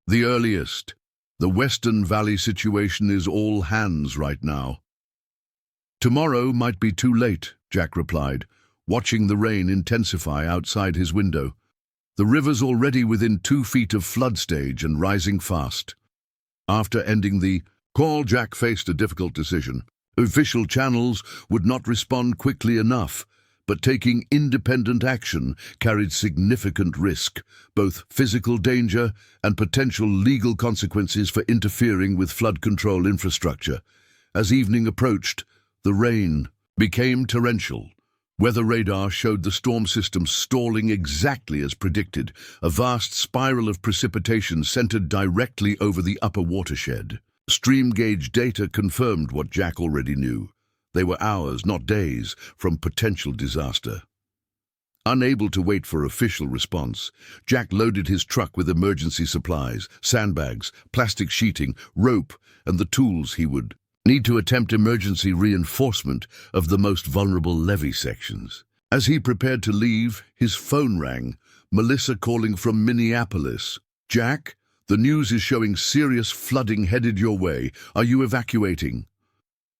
the earliest. The Western Valley situation is all hands right now. Tomorrow might be too late, Jack replied, watching the rain intensify outside his window. The river's already within 2 feet of flood stage and rising fast. After ending the call, Jack faced a difficult decision. Official channels would not respond quickly enough, but taking independent action carried significant risk, both physical danger and potential legal consequences for interfering with flood control infrastructure. As evening approached, the rain became torrential. Weather radar showed the storm system stalling exactly as predicted, a vast spiral of precipitation centered directly over the upper watershed. Stream gauge data confirmed what Jack already knew. They were hours, not days, from potential disaster. Unable to wait for official response, Jack loaded his truck with emergency supplies, sandbags, plastic sheeting, rope, and the tools he would need to attempt emergency reinforcement of the most vulnerable levee sections. As he prepared to leave, his phone rang, Melissa calling from Minneapolis. Jack? The news is showing serious flooding headed your way. Are you evacuating?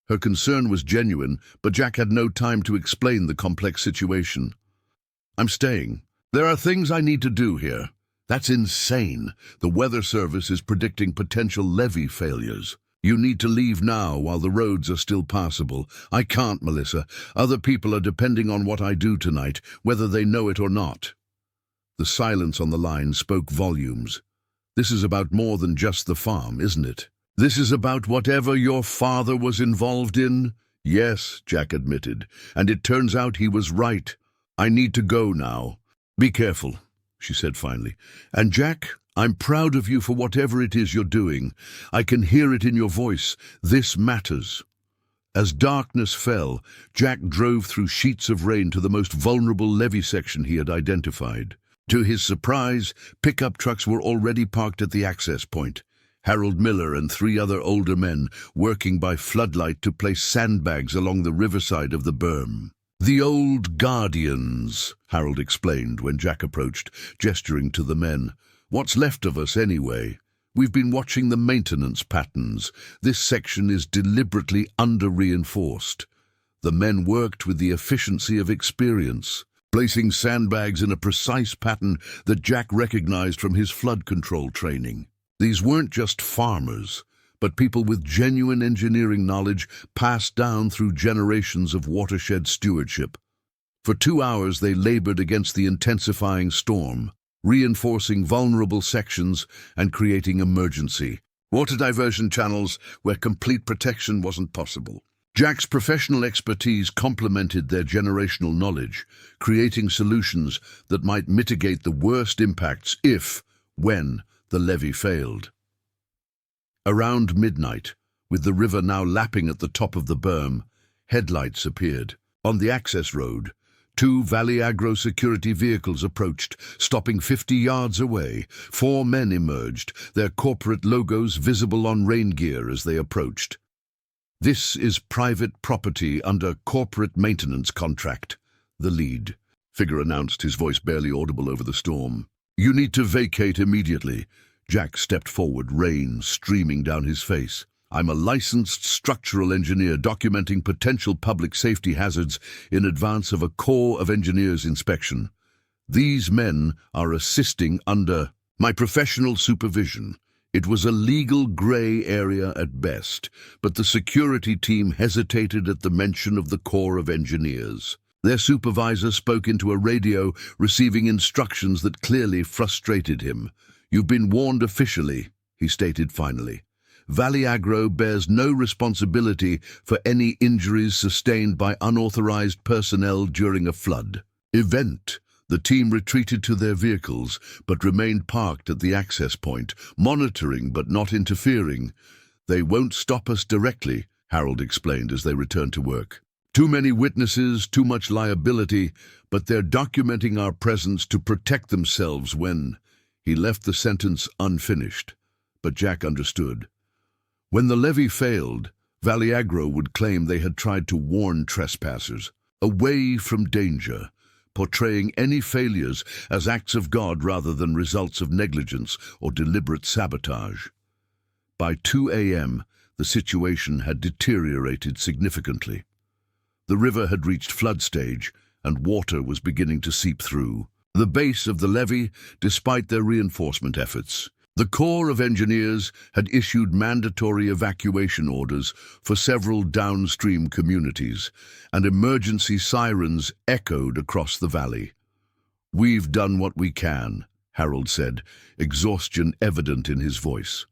Her concern was genuine, but Jack had no time to explain the complex situation. I'm staying. There are things I need to do here. That's insane. The Weather Service is predicting potential levee failures. You need to leave now while the roads are still passable. I can't, Melissa. Other people are depending on what I do tonight, whether they know it or not. The silence on the line spoke volumes. This is about more than just the farm, isn't it? This is about whatever your father was involved in? Yes, Jack admitted, and it turns out he was right. I need to go now. Be careful, she said finally. And Jack, I'm proud of you for whatever it is you're doing. I can hear it in your voice. This matters. As darkness fell, Jack drove through sheets of rain to the most vulnerable levee section he had identified. To his surprise, pickup trucks were already parked at the access point. Harold Miller and 3 other older men working by floodlight to place sandbags along the riverside of the berm. "The old guardians," Harold explained when Jack approached, gesturing to the men. "What's left of us, anyway? We've been watching the maintenance patterns. This section is deliberately under-reinforced." The men worked with the efficiency of experience, placing sandbags in a precise pattern that Jack recognized from his flood control training. These weren't just farmers, but people with genuine engineering knowledge passed down through generations of watershed stewardship. For 2 hours they labored against the intensifying storm, reinforcing vulnerable sections and creating emergency water diversion channels where complete protection wasn't possible. Jack's professional expertise complemented their generational knowledge, creating solutions that might mitigate the worst impacts when the levee failed. Around midnight, with the river now lapping at the top of the berm, headlights appeared. On the access road, 2 Valley Agro security vehicles approached, stopping 50 yards away. 4 men emerged, their corporate logos visible on rain gear as they approached. "This is private property under corporate maintenance contract," the lead figure announced, his voice barely audible over the storm. "You need to vacate immediately." Jack stepped forward, rain streaming down his face. "I'm a licensed structural engineer documenting potential public safety hazards in advance of a Corps of Engineers inspection. These men are assisting under my professional supervision." It was a legal gray area at best, but the security team hesitated at the mention of the Corps of Engineers. Their supervisor spoke into a radio, receiving instructions that clearly frustrated him. "You've been warned officially," he stated finally. "Valley Agro bears no responsibility for any injuries sustained by unauthorized personnel during a flood event." The team retreated to their vehicles, but remained parked at the access point, monitoring but not interfering. "They won't stop us directly," Harold explained as they returned to work. "Too many witnesses, too much liability, but they're documenting our presence to protect themselves when—" He left the sentence unfinished, but Jack understood. When the levee failed, Valley Agro would claim they had tried to warn trespassers away from danger, portraying any failures as acts of God rather than results of negligence or deliberate sabotage. By 2 a.m., the situation had deteriorated significantly. The river had reached flood stage, and water was beginning to seep through the base of the levee, despite their reinforcement efforts. The Corps of Engineers had issued mandatory evacuation orders for several downstream communities, and emergency sirens echoed across the valley. "We've done what we can," Harold said, exhaustion evident in his voice.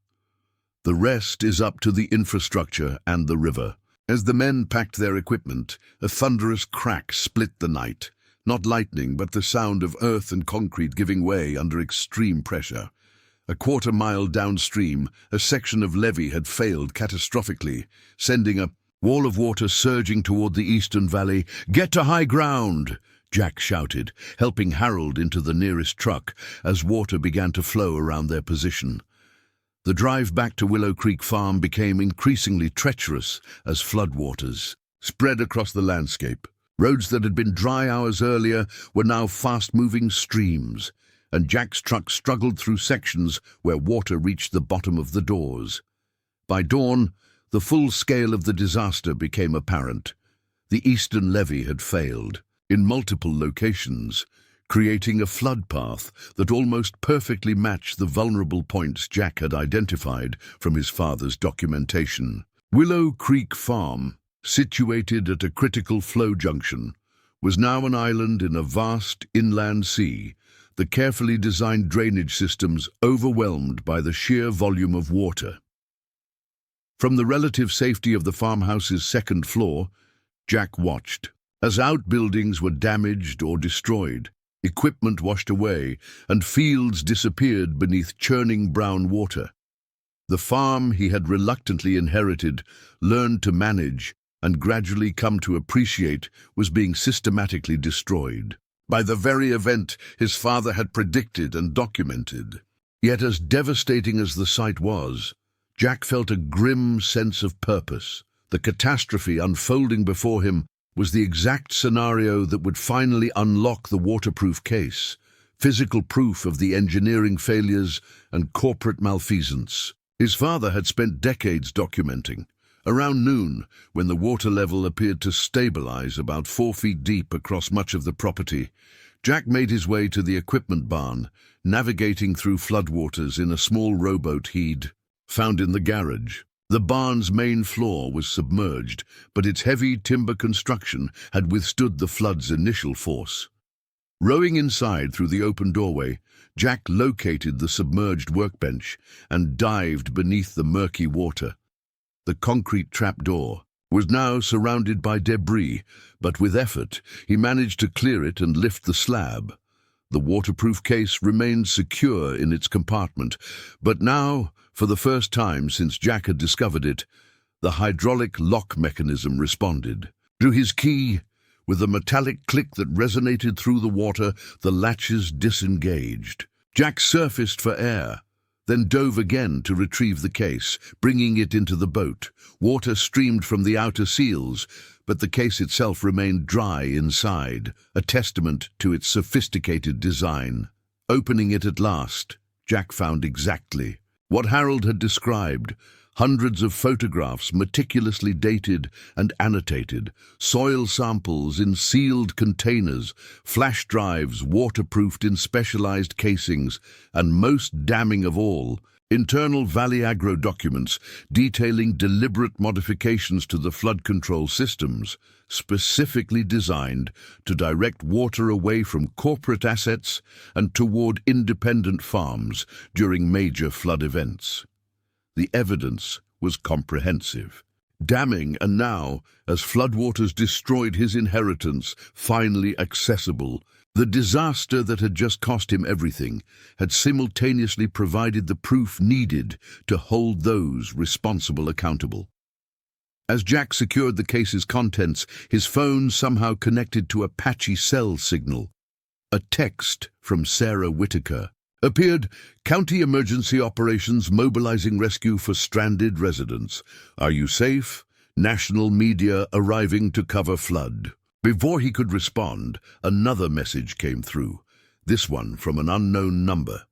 "The rest is up to the infrastructure and the river." As the men packed their equipment, a thunderous crack split the night. Not lightning, but the sound of earth and concrete giving way under extreme pressure. A quarter-mile downstream, a section of levee had failed catastrophically, sending a wall of water surging toward the eastern valley. "Get to high ground!" Jack shouted, helping Harold into the nearest truck as water began to flow around their position. The drive back to Willow Creek Farm became increasingly treacherous as floodwaters spread across the landscape. Roads that had been dry hours earlier were now fast-moving streams, and Jack's truck struggled through sections where water reached the bottom of the doors. By dawn, the full scale of the disaster became apparent. The eastern levee had failed in multiple locations, creating a flood path that almost perfectly matched the vulnerable points Jack had identified from his father's documentation. Willow Creek Farm, situated at a critical flow junction, was now an island in a vast inland sea, the carefully designed drainage systems overwhelmed by the sheer volume of water. From the relative safety of the farmhouse's second floor, Jack watched as outbuildings were damaged or destroyed, equipment washed away, and fields disappeared beneath churning brown water. The farm he had reluctantly inherited, learned to manage, and gradually come to appreciate was being systematically destroyed by the very event his father had predicted and documented. Yet as devastating as the sight was, Jack felt a grim sense of purpose. The catastrophe unfolding before him was the exact scenario that would finally unlock the waterproof case, physical proof of the engineering failures and corporate malfeasance. His father had spent decades documenting. Around noon, when the water level appeared to stabilize about 4 feet deep across much of the property, Jack made his way to the equipment barn, navigating through floodwaters in a small rowboat he'd found in the garage. The barn's main floor was submerged, but its heavy timber construction had withstood the flood's initial force. Rowing inside through the open doorway, Jack located the submerged workbench and dived beneath the murky water. The concrete trapdoor was now surrounded by debris, but with effort, he managed to clear it and lift the slab. The waterproof case remained secure in its compartment, but now, for the first time since Jack had discovered it, the hydraulic lock mechanism responded. To his key, with a metallic click that resonated through the water, the latches disengaged. Jack surfaced for air, then dove again to retrieve the case, bringing it into the boat. Water streamed from the outer seals, but the case itself remained dry inside, a testament to its sophisticated design. Opening it at last, Jack found exactly what Harold had described: hundreds of photographs meticulously dated and annotated, soil samples in sealed containers, flash drives waterproofed in specialized casings, and most damning of all, internal Valley Agro documents detailing deliberate modifications to the flood control systems, specifically designed to direct water away from corporate assets and toward independent farms during major flood events. The evidence was comprehensive, damning, and now, as floodwaters destroyed his inheritance, finally accessible. The disaster that had just cost him everything had simultaneously provided the proof needed to hold those responsible accountable. As Jack secured the case's contents, his phone somehow connected to a patchy cell signal. A text from Sarah Whitaker appeared: "County emergency operations mobilizing rescue for stranded residents. Are you safe? National media arriving to cover flood." Before he could respond, another message came through, this one from an unknown number.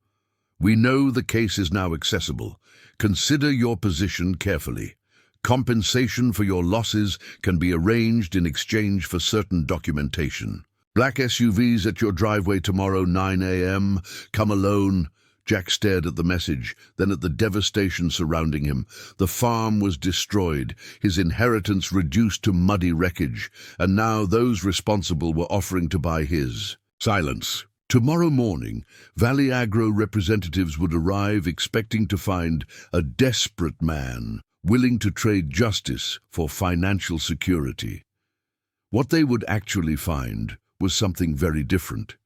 "We know the case is now accessible. Consider your position carefully. Compensation for your losses can be arranged in exchange for certain documentation. Black SUVs at your driveway tomorrow 9 a.m. Come alone." Jack stared at the message, then at the devastation surrounding him. The farm was destroyed, his inheritance reduced to muddy wreckage, and now those responsible were offering to buy his. Silence. Tomorrow morning, Valley Agro representatives would arrive, expecting to find a desperate man willing to trade justice for financial security. What they would actually find was something very different.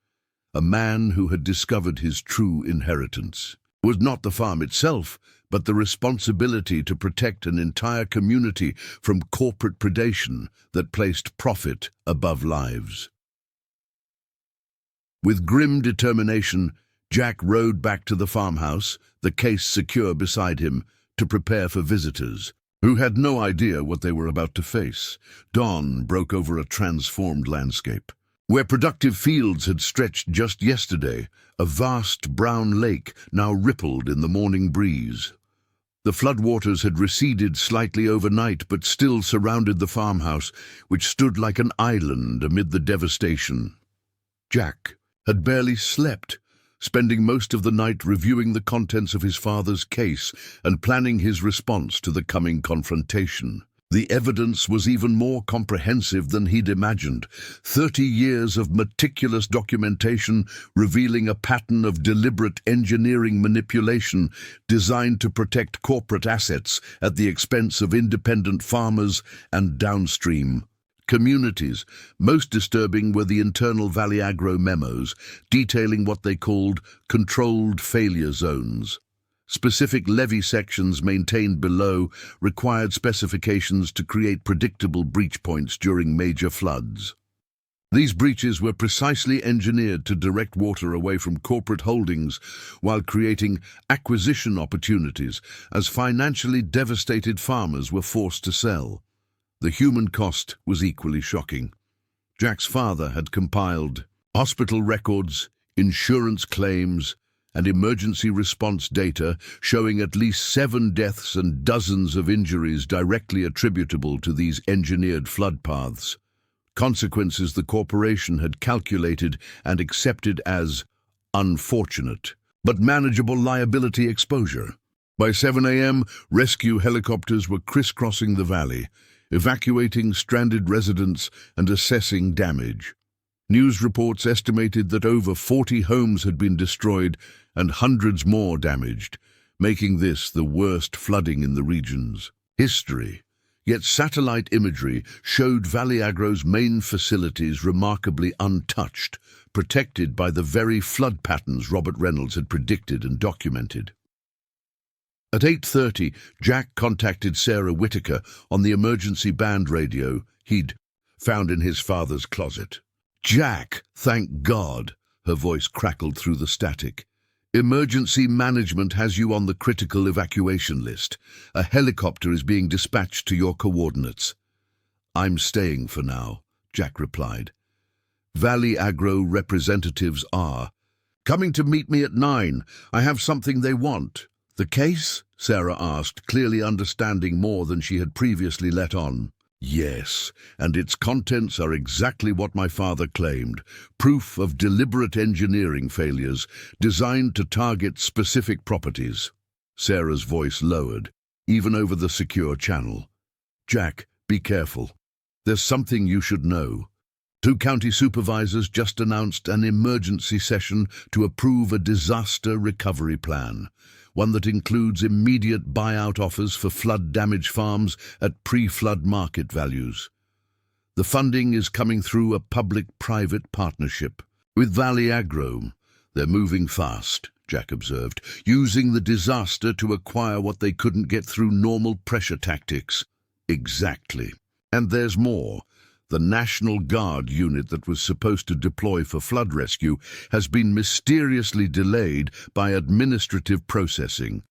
A man who had discovered his true inheritance. It was not the farm itself, but the responsibility to protect an entire community from corporate predation that placed profit above lives. With grim determination, Jack rode back to the farmhouse, the case secure beside him, to prepare for visitors who had no idea what they were about to face. Dawn broke over a transformed landscape. Where productive fields had stretched just yesterday, a vast brown lake now rippled in the morning breeze. The floodwaters had receded slightly overnight, but still surrounded the farmhouse, which stood like an island amid the devastation. Jack had barely slept, spending most of the night reviewing the contents of his father's case and planning his response to the coming confrontation. The evidence was even more comprehensive than he'd imagined. 30 years of meticulous documentation revealing a pattern of deliberate engineering manipulation designed to protect corporate assets at the expense of independent farmers and downstream communities. Most disturbing were the internal Valley Agro memos, detailing what they called controlled failure zones. Specific levy sections maintained below required specifications to create predictable breach points during major floods. These breaches were precisely engineered to direct water away from corporate holdings while creating acquisition opportunities as financially devastated farmers were forced to sell. The human cost was equally shocking. Jack's father had compiled hospital records, insurance claims, and emergency response data showing at least 7 deaths and dozens of injuries directly attributable to these engineered flood paths. Consequences the corporation had calculated and accepted as unfortunate, but manageable liability exposure. By 7 a.m., rescue helicopters were crisscrossing the valley, evacuating stranded residents and assessing damage. News reports estimated that over 40 homes had been destroyed and hundreds more damaged, making this the worst flooding in the region's history. Yet satellite imagery showed Valley Agro's main facilities remarkably untouched, protected by the very flood patterns Robert Reynolds had predicted and documented. At 8:30, Jack contacted Sarah Whitaker on the emergency band radio he'd found in his father's closet. "Jack, thank God," her voice crackled through the static. "Emergency management has you on the critical evacuation list. A helicopter is being dispatched to your coordinates." "I'm staying for now," Jack replied. "Valley Agro representatives are coming to meet me at 9. I have something they want." "The case?" Sarah asked, clearly understanding more than she had previously let on. "Yes, and its contents are exactly what my father claimed. Proof of deliberate engineering failures designed to target specific properties." Sarah's voice lowered, even over the secure channel. "Jack, be careful. There's something you should know. 2 county supervisors just announced an emergency session to approve a disaster recovery plan, one that includes immediate buyout offers for flood-damaged farms at pre-flood market values. The funding is coming through a public-private partnership with Valley Agro. They're moving fast, Jack observed, using the disaster to acquire what they couldn't get through normal pressure tactics. Exactly. And there's more. The National Guard unit that was supposed to deploy for flood rescue has been mysteriously delayed by administrative processing.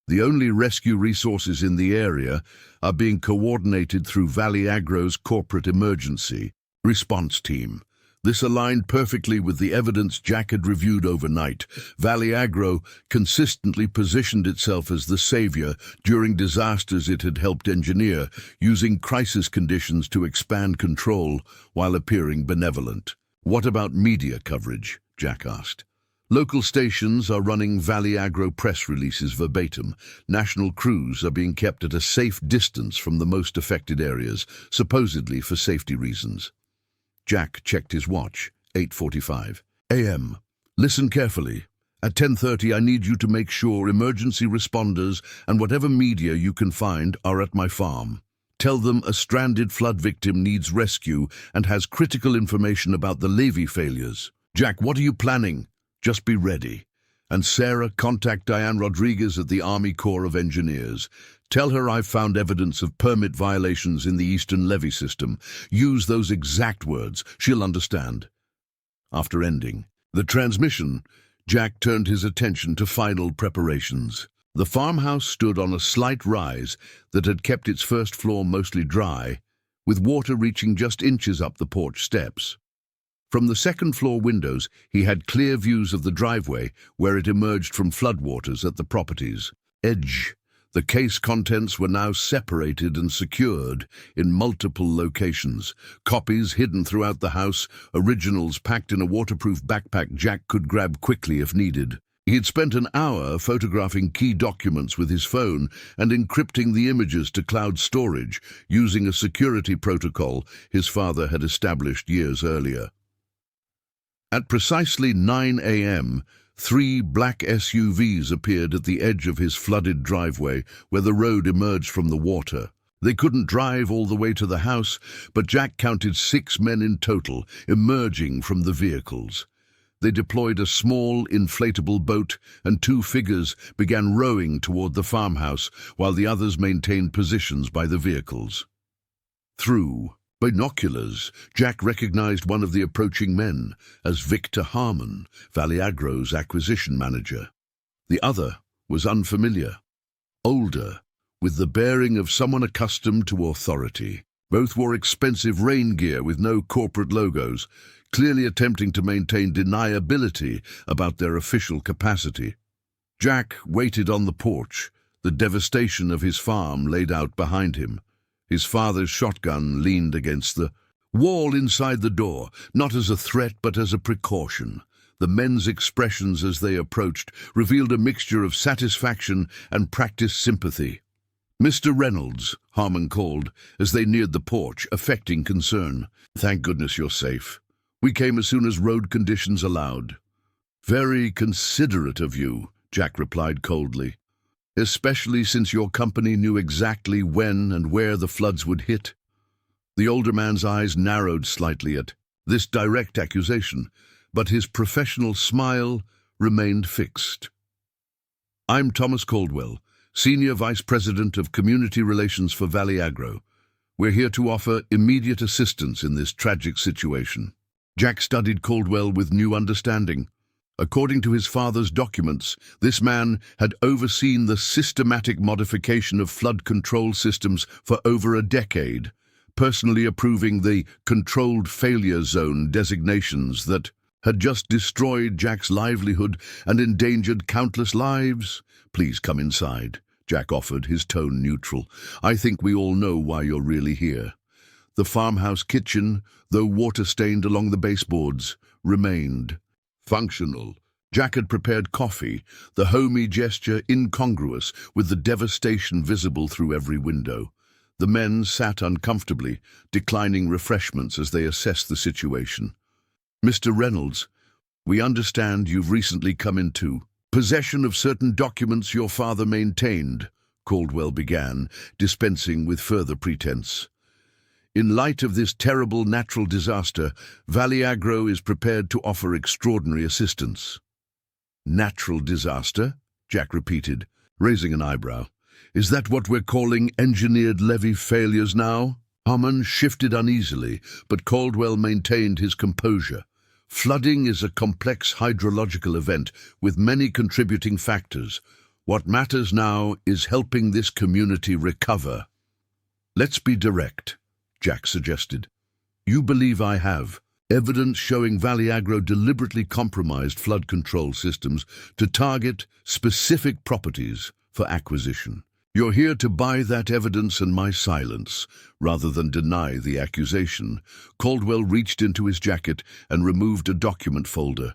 The only rescue resources in the area are being coordinated through Valley Agro's corporate emergency response team. This aligned perfectly with the evidence Jack had reviewed overnight. Valley Agro consistently positioned itself as the savior during disasters it had helped engineer, using crisis conditions to expand control while appearing benevolent. "What about media coverage?" Jack asked. "Local stations are running Valley Agro press releases verbatim. National crews are being kept at a safe distance from the most affected areas, supposedly for safety reasons." Jack checked his watch. 8:45 a.m. "Listen carefully. At 10:30 I need you to make sure emergency responders and whatever media you can find are at my farm. Tell them a stranded flood victim needs rescue and has critical information about the levy failures." "Jack, what are you planning?" "Just be ready. And Sarah, contact Diane Rodriguez at the Army Corps of Engineers. Tell her I've found evidence of permit violations in the Eastern Levy system. Use those exact words. She'll understand." After ending the transmission, Jack turned his attention to final preparations. The farmhouse stood on a slight rise that had kept its first floor mostly dry, with water reaching just inches up the porch steps. From the second-floor windows, he had clear views of the driveway where it emerged from floodwaters at the property's edge. The case contents were now separated and secured in multiple locations. Copies hidden throughout the house, originals packed in a waterproof backpack Jack could grab quickly if needed. He had spent an hour photographing key documents with his phone and encrypting the images to cloud storage using a security protocol his father had established years earlier. At precisely 9 a.m., 3 black SUVs appeared at the edge of his flooded driveway where the road emerged from the water. They couldn't drive all the way to the house, but Jack counted 6 men in total emerging from the vehicles. They deployed a small, inflatable boat, and 2 figures began rowing toward the farmhouse while the others maintained positions by the vehicles. Through binoculars, Jack recognized one of the approaching men as Victor Harmon, Valley Agro's acquisition manager. The other was unfamiliar, older, with the bearing of someone accustomed to authority. Both wore expensive rain gear with no corporate logos, clearly attempting to maintain deniability about their official capacity. Jack waited on the porch, the devastation of his farm laid out behind him. His father's shotgun leaned against the wall inside the door, not as a threat but as a precaution. The men's expressions as they approached revealed a mixture of satisfaction and practiced sympathy. "Mr. Reynolds," Harmon called as they neared the porch, affecting concern. "Thank goodness you're safe. We came as soon as road conditions allowed." "Very considerate of you," Jack replied coldly, "especially since your company knew exactly when and where the floods would hit." The older man's eyes narrowed slightly at this direct accusation, but his professional smile remained fixed. "I'm Thomas Caldwell, Senior Vice President of Community Relations for Valley Agro. We're here to offer immediate assistance in this tragic situation." Jack studied Caldwell with new understanding. According to his father's documents, this man had overseen the systematic modification of flood control systems for over a decade, personally approving the controlled failure zone designations that had just destroyed Jack's livelihood and endangered countless lives. "Please come inside," Jack offered, his tone neutral. "I think we all know why you're really here." The farmhouse kitchen, though water-stained along the baseboards, remained functional. Jack had prepared coffee, the homey gesture incongruous with the devastation visible through every window. The men sat uncomfortably, declining refreshments as they assessed the situation. "Mr. Reynolds, we understand you've recently come into possession of certain documents your father maintained," Caldwell began, dispensing with further pretense. "In light of this terrible natural disaster, Valley Agro is prepared to offer extraordinary assistance." "Natural disaster?" Jack repeated, raising an eyebrow. "Is that what we're calling engineered levee failures now?" Harmon shifted uneasily, but Caldwell maintained his composure. "Flooding is a complex hydrological event with many contributing factors. What matters now is helping this community recover." "Let's be direct," Jack suggested. "You believe I have evidence showing Valley Agro deliberately compromised flood control systems to target specific properties for acquisition. You're here to buy that evidence and my silence, rather than deny the accusation." Caldwell reached into his jacket and removed a document folder.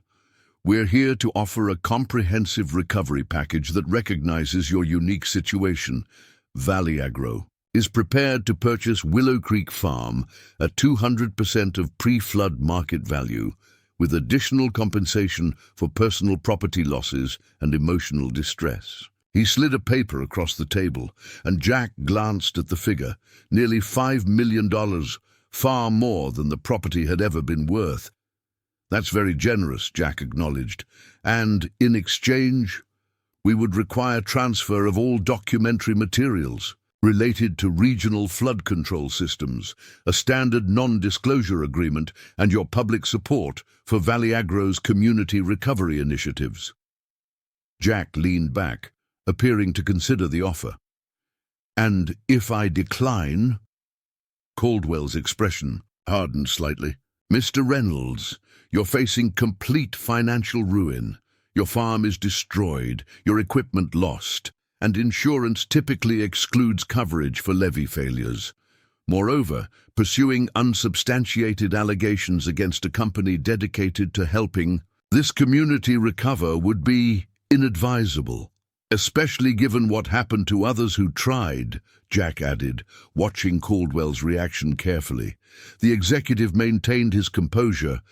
"We're here to offer a comprehensive recovery package that recognizes your unique situation. Valley Agro is prepared to purchase Willow Creek Farm at 200% of pre-flood market value, with additional compensation for personal property losses and emotional distress." He slid a paper across the table, and Jack glanced at the figure. Nearly $5 million, far more than the property had ever been worth. "That's very generous," Jack acknowledged. "And, in exchange, we would require transfer of all documentary materials related to regional flood control systems, a standard non-disclosure agreement, and your public support for Valley Agro's community recovery initiatives." Jack leaned back, appearing to consider the offer. "And if I decline?" Caldwell's expression hardened slightly. "Mr. Reynolds, you're facing complete financial ruin. Your farm is destroyed, your equipment lost, and insurance typically excludes coverage for levee failures. Moreover, pursuing unsubstantiated allegations against a company dedicated to helping this community recover would be inadvisable. Especially given what happened to others who tried," Jack added, watching Caldwell's reaction carefully. The executive maintained his composure,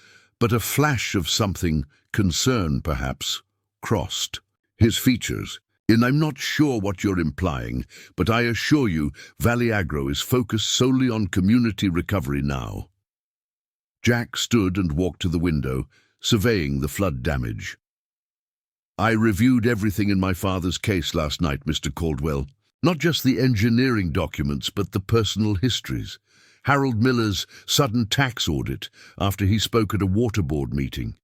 but a flash of something, concern perhaps, crossed his features. "I'm not sure what you're implying, but I assure you Valley Agro is focused solely on community recovery now." Jack stood and walked to the window, surveying the flood damage. "I reviewed everything in my father's case last night, Mr. Caldwell. Not just the engineering documents, but the personal histories. Harold Miller's sudden tax audit after he spoke at a water board meeting.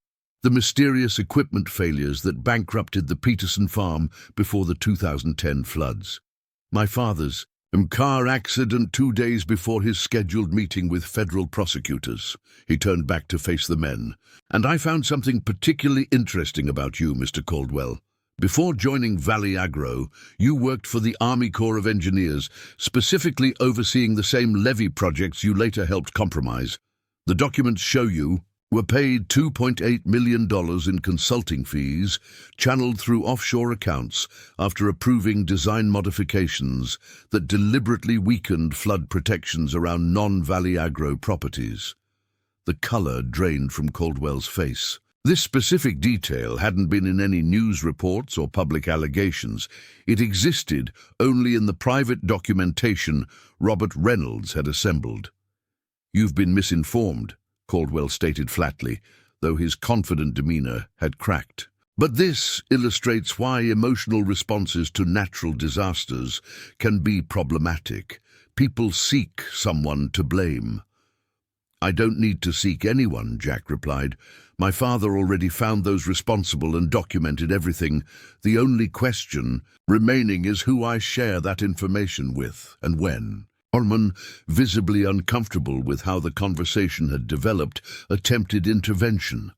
The mysterious equipment failures that bankrupted the Peterson farm before the 2010 floods. My father's car accident 2 days before his scheduled meeting with federal prosecutors. He turned back to face the men. And I found something particularly interesting about you, Mr. Caldwell. Before joining Valley Agro, you worked for the Army Corps of Engineers, specifically overseeing the same levy projects you later helped compromise. The documents show you were paid $2.8 million in consulting fees, channeled through offshore accounts after approving design modifications that deliberately weakened flood protections around non-Valley Agro properties. The color drained from Caldwell's face. This specific detail hadn't been in any news reports or public allegations. It existed only in the private documentation Robert Reynolds had assembled. "You've been misinformed," Caldwell stated flatly, though his confident demeanor had cracked. But this illustrates why emotional responses to natural disasters can be problematic. People seek someone to blame. "I don't need to seek anyone," Jack replied. "My father already found those responsible and documented everything. The only question remaining is who I share that information with and when." Orman, visibly uncomfortable with how the conversation had developed, attempted intervention.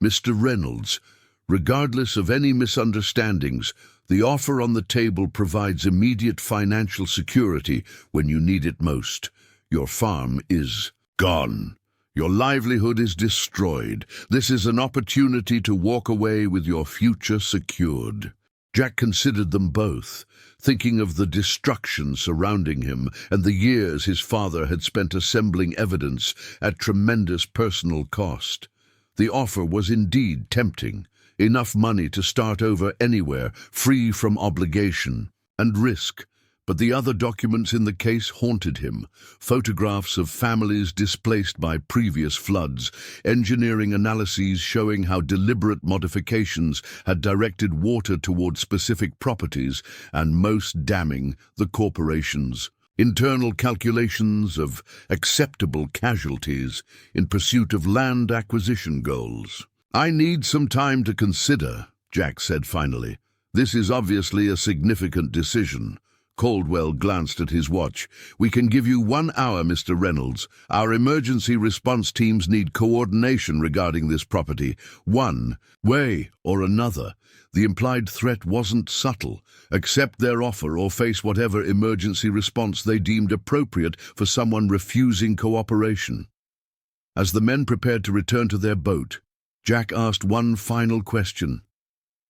"Mr. Reynolds, regardless of any misunderstandings, the offer on the table provides immediate financial security when you need it most. Your farm is gone. Your livelihood is destroyed. This is an opportunity to walk away with your future secured." Jack considered them both, thinking of the destruction surrounding him and the years his father had spent assembling evidence at tremendous personal cost. The offer was indeed tempting, enough money to start over anywhere, free from obligation and risk. But the other documents in the case haunted him: photographs of families displaced by previous floods, engineering analyses showing how deliberate modifications had directed water toward specific properties, and most damning, the corporations' internal calculations of acceptable casualties in pursuit of land acquisition goals. "I need some time to consider," Jack said finally. "This is obviously a significant decision." Caldwell glanced at his watch. "We can give you 1 hour, Mr. Reynolds. Our emergency response teams need coordination regarding this property. One way or another. The implied threat wasn't subtle. Accept their offer or face whatever emergency response they deemed appropriate for someone refusing cooperation." As the men prepared to return to their boat, Jack asked one final question.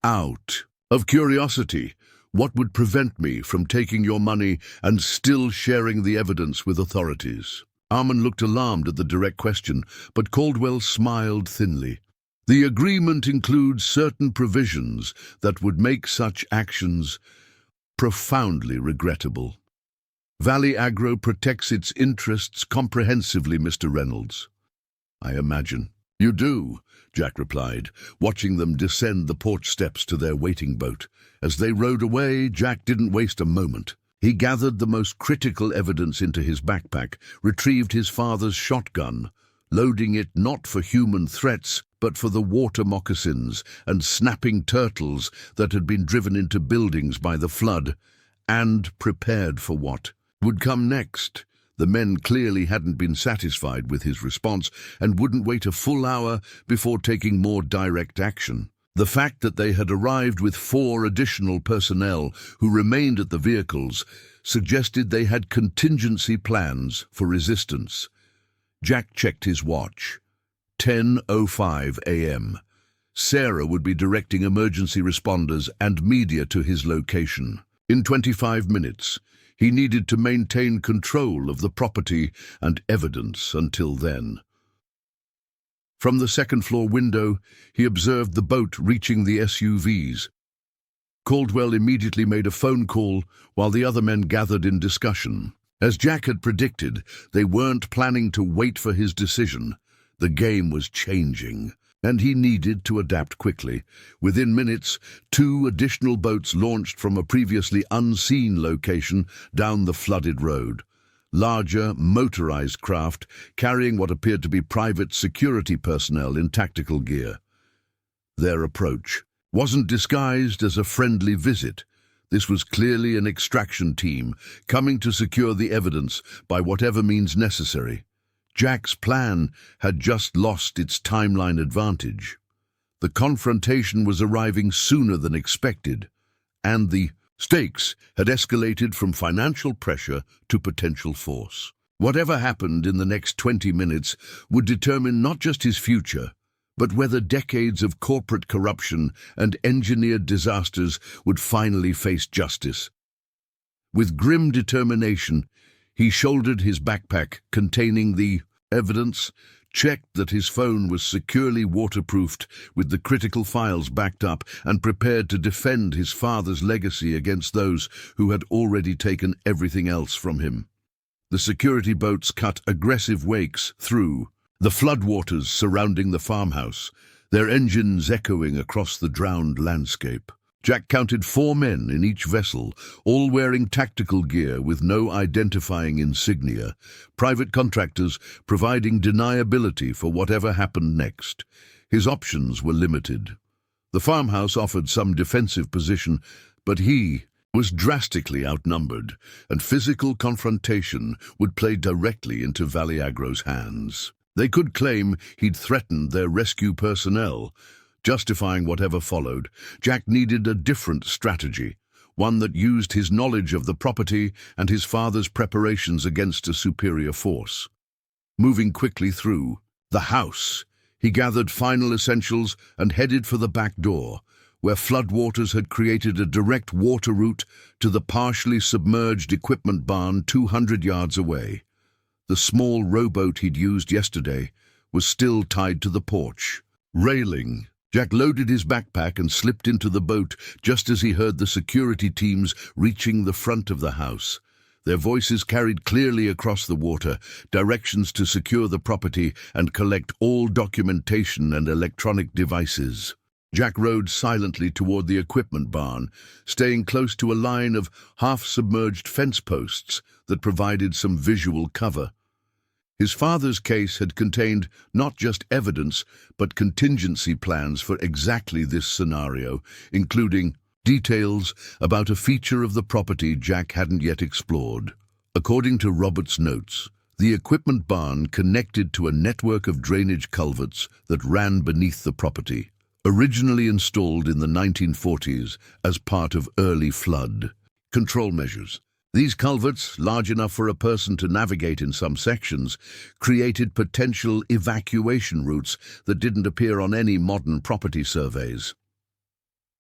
"Out of curiosity, what would prevent me from taking your money and still sharing the evidence with authorities?" Arman looked alarmed at the direct question, but Caldwell smiled thinly. "The agreement includes certain provisions that would make such actions profoundly regrettable. Valley Agro protects its interests comprehensively, Mr. Reynolds." "I imagine you do," Jack replied, watching them descend the porch steps to their waiting boat. As they rowed away, Jack didn't waste a moment. He gathered the most critical evidence into his backpack, retrieved his father's shotgun, loading it not for human threats, but for the water moccasins and snapping turtles that had been driven into buildings by the flood, and prepared for what would come next. The men clearly hadn't been satisfied with his response and wouldn't wait a full hour before taking more direct action. The fact that they had arrived with 4 additional personnel who remained at the vehicles suggested they had contingency plans for resistance. Jack checked his watch. 10:05 a.m. Sarah would be directing emergency responders and media to his location. In 25 minutes, he needed to maintain control of the property and evidence until then. From the second-floor window, he observed the boat reaching the SUVs. Caldwell immediately made a phone call while the other men gathered in discussion. As Jack had predicted, they weren't planning to wait for his decision. The game was changing, and he needed to adapt quickly. Within minutes, 2 additional boats launched from a previously unseen location down the flooded road. Larger, motorized craft carrying what appeared to be private security personnel in tactical gear. Their approach wasn't disguised as a friendly visit. This was clearly an extraction team, coming to secure the evidence by whatever means necessary. Jack's plan had just lost its timeline advantage. The confrontation was arriving sooner than expected, and the stakes had escalated from financial pressure to potential force. Whatever happened in the next 20 minutes would determine not just his future, but whether decades of corporate corruption and engineered disasters would finally face justice. With grim determination, he shouldered his backpack containing the evidence, checked that his phone was securely waterproofed with the critical files backed up, and prepared to defend his father's legacy against those who had already taken everything else from him. The security boats cut aggressive wakes through the floodwaters surrounding the farmhouse, their engines echoing across the drowned landscape. Jack counted 4 men in each vessel, all wearing tactical gear with no identifying insignia, private contractors providing deniability for whatever happened next. His options were limited. The farmhouse offered some defensive position, but he was drastically outnumbered, and physical confrontation would play directly into Valiagro's hands. They could claim he'd threatened their rescue personnel. Justifying whatever followed, Jack needed a different strategy, one that used his knowledge of the property and his father's preparations against a superior force. Moving quickly through the house, he gathered final essentials and headed for the back door, where floodwaters had created a direct water route to the partially submerged equipment barn 200 yards away. The small rowboat he'd used yesterday was still tied to the porch railing. Jack loaded his backpack and slipped into the boat just as he heard the security teams reaching the front of the house. Their voices carried clearly across the water, directions to secure the property and collect all documentation and electronic devices. Jack rowed silently toward the equipment barn, staying close to a line of half-submerged fence posts that provided some visual cover. His father's case had contained not just evidence, but contingency plans for exactly this scenario, including details about a feature of the property Jack hadn't yet explored. According to Robert's notes, the equipment barn connected to a network of drainage culverts that ran beneath the property, originally installed in the 1940s as part of early flood control measures. These culverts, large enough for a person to navigate in some sections, created potential evacuation routes that didn't appear on any modern property surveys.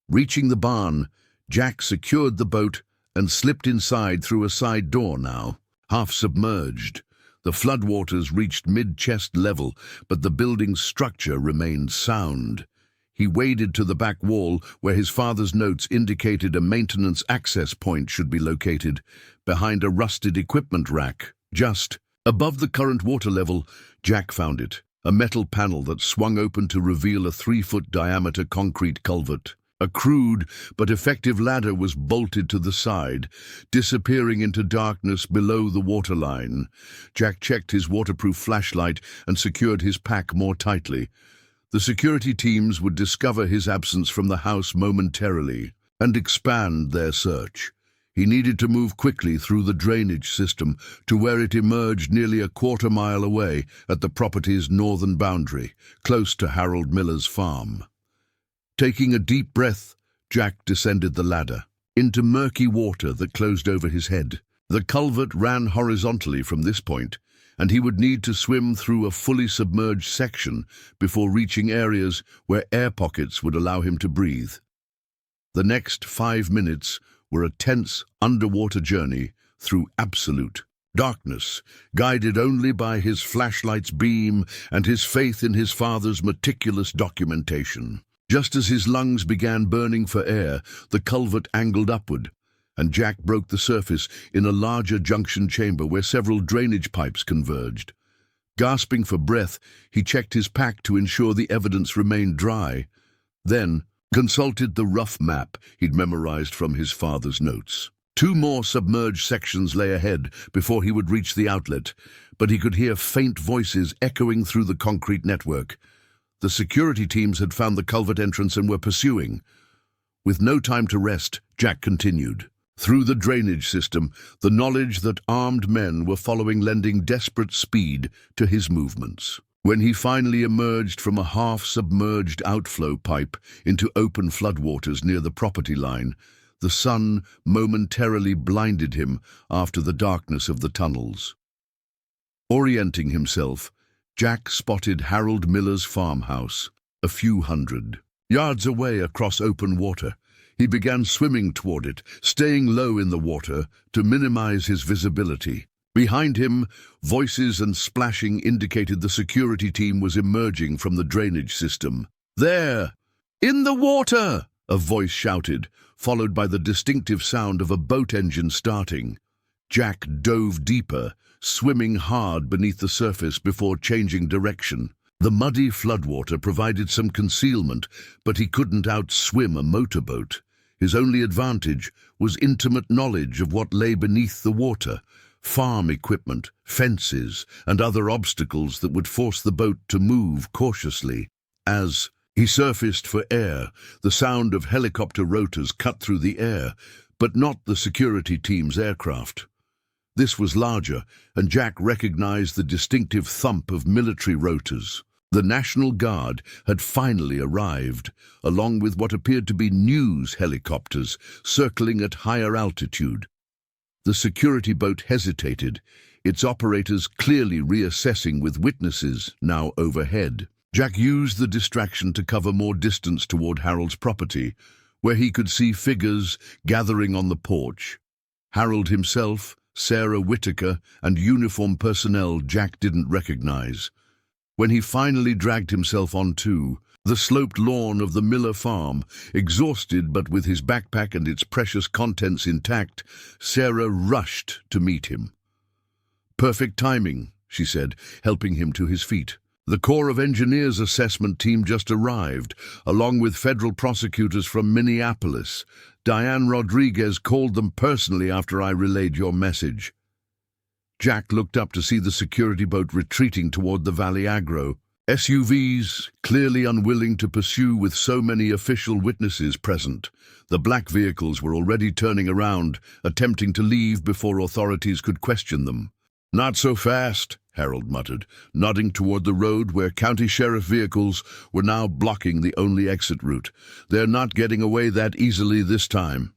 Reaching the barn, Jack secured the boat and slipped inside through a side door now, half submerged. The floodwaters reached mid-chest level, but the building's structure remained sound. He waded to the back wall where his father's notes indicated a maintenance access point should be located, behind a rusted equipment rack. Just above the current water level, Jack found it, a metal panel that swung open to reveal a 3-foot diameter concrete culvert. A crude but effective ladder was bolted to the side, disappearing into darkness below the waterline. Jack checked his waterproof flashlight and secured his pack more tightly. The security teams would discover his absence from the house momentarily and expand their search. He needed to move quickly through the drainage system to where it emerged nearly a quarter-mile away at the property's northern boundary, close to Harold Miller's farm. Taking a deep breath, Jack descended the ladder into murky water that closed over his head. The culvert ran horizontally from this point, and he would need to swim through a fully submerged section before reaching areas where air pockets would allow him to breathe. The next 5 minutes were a tense underwater journey through absolute darkness, guided only by his flashlight's beam and his faith in his father's meticulous documentation. Just as his lungs began burning for air, the culvert angled upward, and Jack broke the surface in a larger junction chamber where several drainage pipes converged. Gasping for breath, he checked his pack to ensure the evidence remained dry, then consulted the rough map he'd memorized from his father's notes. 2 more submerged sections lay ahead before he would reach the outlet, but he could hear faint voices echoing through the concrete network. The security teams had found the culvert entrance and were pursuing. With no time to rest, Jack continued. Through the drainage system, the knowledge that armed men were following lending desperate speed to his movements. When he finally emerged from a half-submerged outflow pipe into open floodwaters near the property line, the sun momentarily blinded him after the darkness of the tunnels. Orienting himself, Jack spotted Harold Miller's farmhouse, a few hundred yards away across open water. He began swimming toward it, staying low in the water to minimize his visibility. Behind him, voices and splashing indicated the security team was emerging from the drainage system. "There! In the water!" a voice shouted, followed by the distinctive sound of a boat engine starting. Jack dove deeper, swimming hard beneath the surface before changing direction. The muddy floodwater provided some concealment, but he couldn't outswim a motorboat. His only advantage was intimate knowledge of what lay beneath the water: farm equipment, fences, and other obstacles that would force the boat to move cautiously. As he surfaced for air, the sound of helicopter rotors cut through the air, but not the security team's aircraft. This was larger, and Jack recognized the distinctive thump of military rotors. The National Guard had finally arrived, along with what appeared to be news helicopters circling at higher altitude. The security boat hesitated, its operators clearly reassessing with witnesses now overhead. Jack used the distraction to cover more distance toward Harold's property, where he could see figures gathering on the porch. Harold himself, Sarah Whitaker, and uniformed personnel Jack didn't recognize. When he finally dragged himself onto the sloped lawn of the Miller farm, exhausted but with his backpack and its precious contents intact, Sarah rushed to meet him. "Perfect timing," she said, helping him to his feet. "The Corps of Engineers assessment team just arrived, along with federal prosecutors from Minneapolis. Diane Rodriguez called them personally after I relayed your message." Jack looked up to see the security boat retreating toward the Valley Agro. SUVs, clearly unwilling to pursue with so many official witnesses present. The black vehicles were already turning around, attempting to leave before authorities could question them. "Not so fast," Harold muttered, nodding toward the road where county sheriff vehicles were now blocking the only exit route. "They're not getting away that easily this time."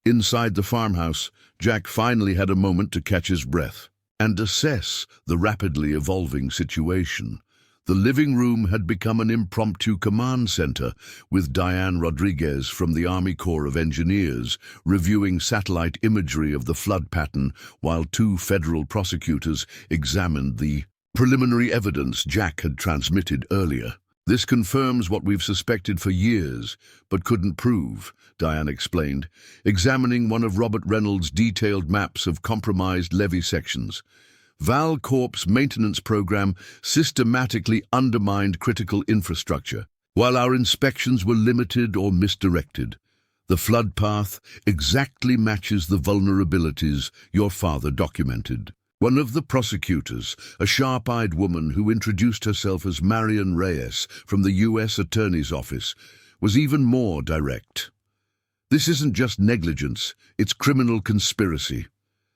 Inside the farmhouse, Jack finally had a moment to catch his breath and assess the rapidly evolving situation. The living room had become an impromptu command center, with Diane Rodriguez from the Army Corps of Engineers reviewing satellite imagery of the flood pattern, while two federal prosecutors examined the preliminary evidence Jack had transmitted earlier. "This confirms what we've suspected for years, but couldn't prove," Diane explained, examining one of Robert Reynolds' detailed maps of compromised levee sections. Val Corp's maintenance program systematically undermined critical infrastructure, while our inspections were limited or misdirected. The flood path exactly matches the vulnerabilities your father documented. One of the prosecutors, a sharp-eyed woman who introduced herself as Marion Reyes from the U.S. Attorney's Office, was even more direct. "This isn't just negligence, it's criminal conspiracy.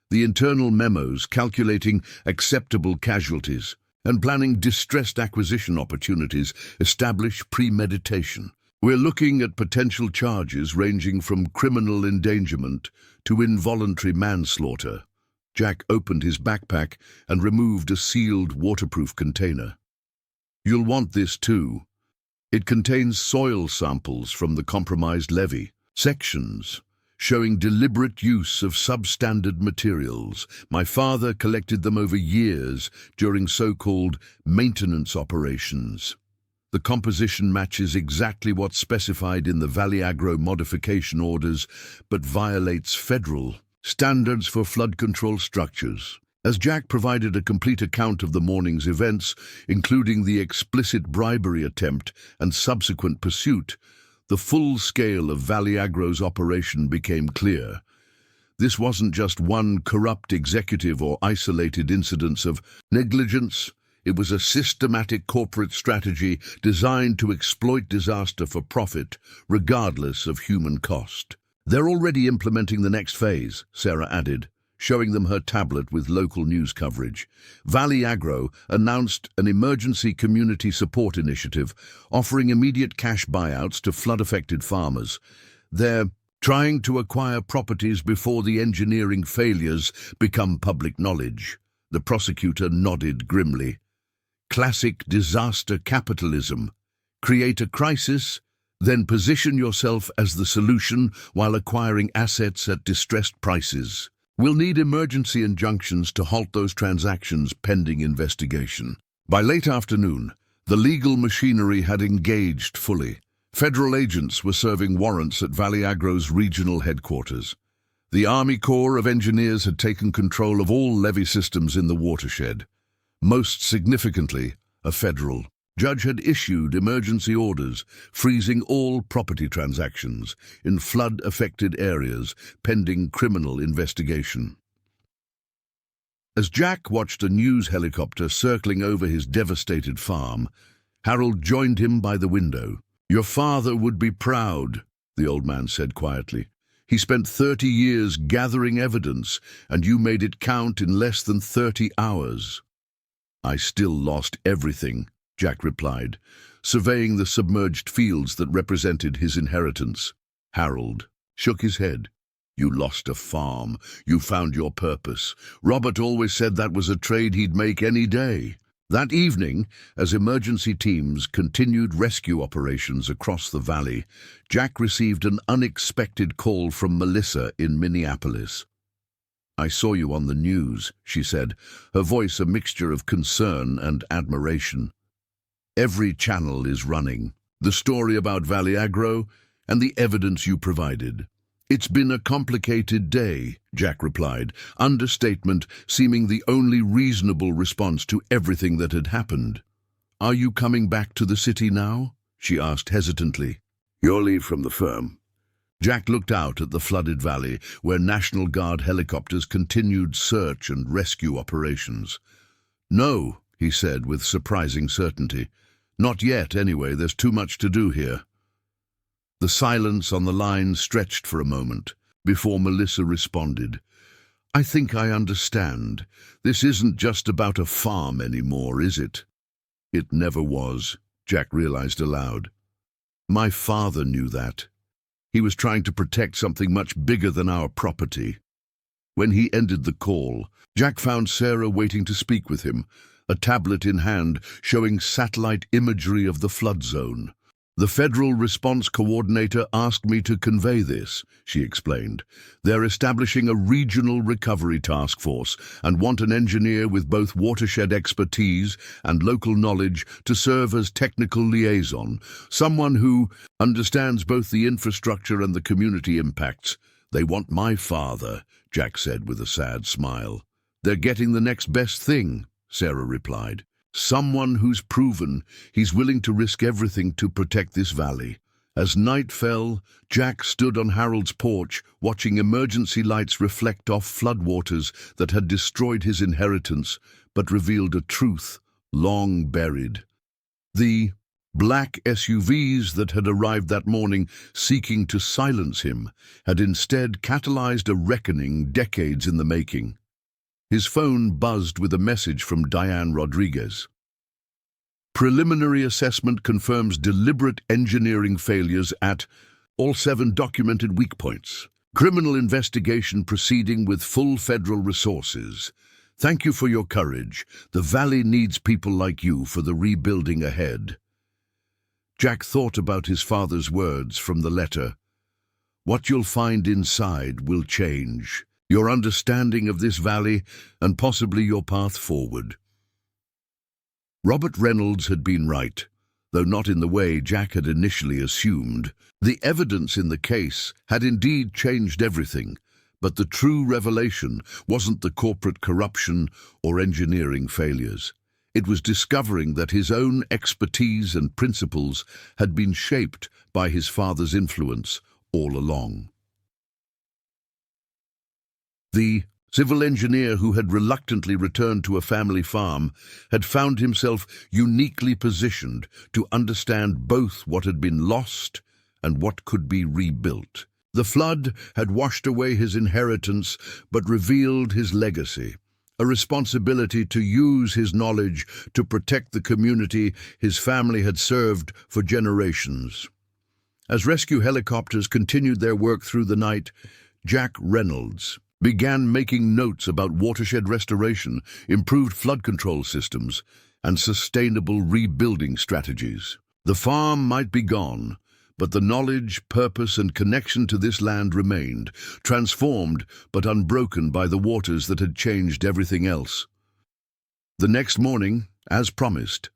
The internal memos calculating acceptable casualties and planning distressed acquisition opportunities establish premeditation. We're looking at potential charges ranging from criminal endangerment to involuntary manslaughter." Jack opened his backpack and removed a sealed waterproof container. "You'll want this too. It contains soil samples from the compromised levee, sections showing deliberate use of substandard materials. My father collected them over years during so-called maintenance operations. The composition matches exactly what's specified in the Valley Agro modification orders, but violates federal standards for flood control structures." As Jack provided a complete account of the morning's events, including the explicit bribery attempt and subsequent pursuit, the full scale of Valley Agro's operation became clear. This wasn't just one corrupt executive or isolated incidents of negligence. It was a systematic corporate strategy designed to exploit disaster for profit, regardless of human cost. They're already implementing the next phase, Sarah added, showing them her tablet with local news coverage. Valley Agro announced an emergency community support initiative offering immediate cash buyouts to flood-affected farmers. They're trying to acquire properties before the engineering failures become public knowledge. The prosecutor nodded grimly. Classic disaster capitalism. Create a crisis, then position yourself as the solution while acquiring assets at distressed prices. We'll need emergency injunctions to halt those transactions pending investigation. By late afternoon, the legal machinery had engaged fully. Federal agents were serving warrants at Valley Agro's regional headquarters. The Army Corps of Engineers had taken control of all levy systems in the watershed. Most significantly, a federal judge had issued emergency orders freezing all property transactions in flood-affected areas pending criminal investigation. As Jack watched a news helicopter circling over his devastated farm, Harold joined him by the window. "Your father would be proud," the old man said quietly. "He spent 30 years gathering evidence, and you made it count in less than 30 hours. "I still lost everything," Jack replied, surveying the submerged fields that represented his inheritance. Harold shook his head. "You lost a farm. You found your purpose. Robert always said that was a trade he'd make any day." That evening, as emergency teams continued rescue operations across the valley, Jack received an unexpected call from Melissa in Minneapolis. "I saw you on the news," she said, her voice a mixture of concern and admiration. "Every channel is running. The story about Valley Agro and the evidence you provided." "It's been a complicated day," Jack replied, understatement seeming the only reasonable response to everything that had happened. "Are you coming back to the city now?" she asked hesitantly. "Your leave from the firm." Jack looked out at the flooded valley, where National Guard helicopters continued search and rescue operations. "No," he said with surprising certainty. "Not yet, anyway. There's too much to do here." The silence on the line stretched for a moment before Melissa responded. "I think I understand. This isn't just about a farm anymore, is it?" "It never was," Jack realized aloud. "My father knew that. He was trying to protect something much bigger than our property." When he ended the call, Jack found Sarah waiting to speak with him, a tablet in hand showing satellite imagery of the flood zone. "The Federal Response Coordinator asked me to convey this," she explained. "They're establishing a regional recovery task force and want an engineer with both watershed expertise and local knowledge to serve as technical liaison, someone who understands both the infrastructure and the community impacts. They want my father," Jack said with a sad smile. "They're getting the next best thing," Sarah replied. "Someone who's proven he's willing to risk everything to protect this valley." As night fell, Jack stood on Harold's porch, watching emergency lights reflect off floodwaters that had destroyed his inheritance, but revealed a truth long buried. The black SUVs that had arrived that morning seeking to silence him had instead catalyzed a reckoning decades in the making. His phone buzzed with a message from Diane Rodriguez. "Preliminary assessment confirms deliberate engineering failures at all 7 documented weak points. Criminal investigation proceeding with full federal resources. Thank you for your courage. The valley needs people like you for the rebuilding ahead." Jack thought about his father's words from the letter. "What you'll find inside will change your understanding of this valley and possibly your path forward." Robert Reynolds had been right, though not in the way Jack had initially assumed. The evidence in the case had indeed changed everything, but the true revelation wasn't the corporate corruption or engineering failures. It was discovering that his own expertise and principles had been shaped by his father's influence all along. The civil engineer who had reluctantly returned to a family farm, had found himself uniquely positioned to understand both what had been lost and what could be rebuilt. The flood had washed away his inheritance but revealed his legacy, a responsibility to use his knowledge to protect the community his family had served for generations. As rescue helicopters continued their work through the night, Jack Reynolds began making notes about watershed restoration, improved flood control systems, and sustainable rebuilding strategies. The farm might be gone, but the knowledge, purpose, and connection to this land remained, transformed but unbroken by the waters that had changed everything else. The next morning, as promised,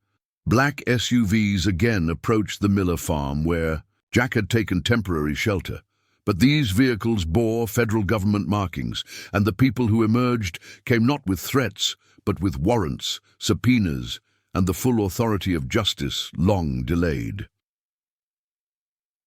black SUVs again approached the Miller farm where Jack had taken temporary shelter. But these vehicles bore federal government markings, and the people who emerged came not with threats, but with warrants, subpoenas, and the full authority of justice long delayed.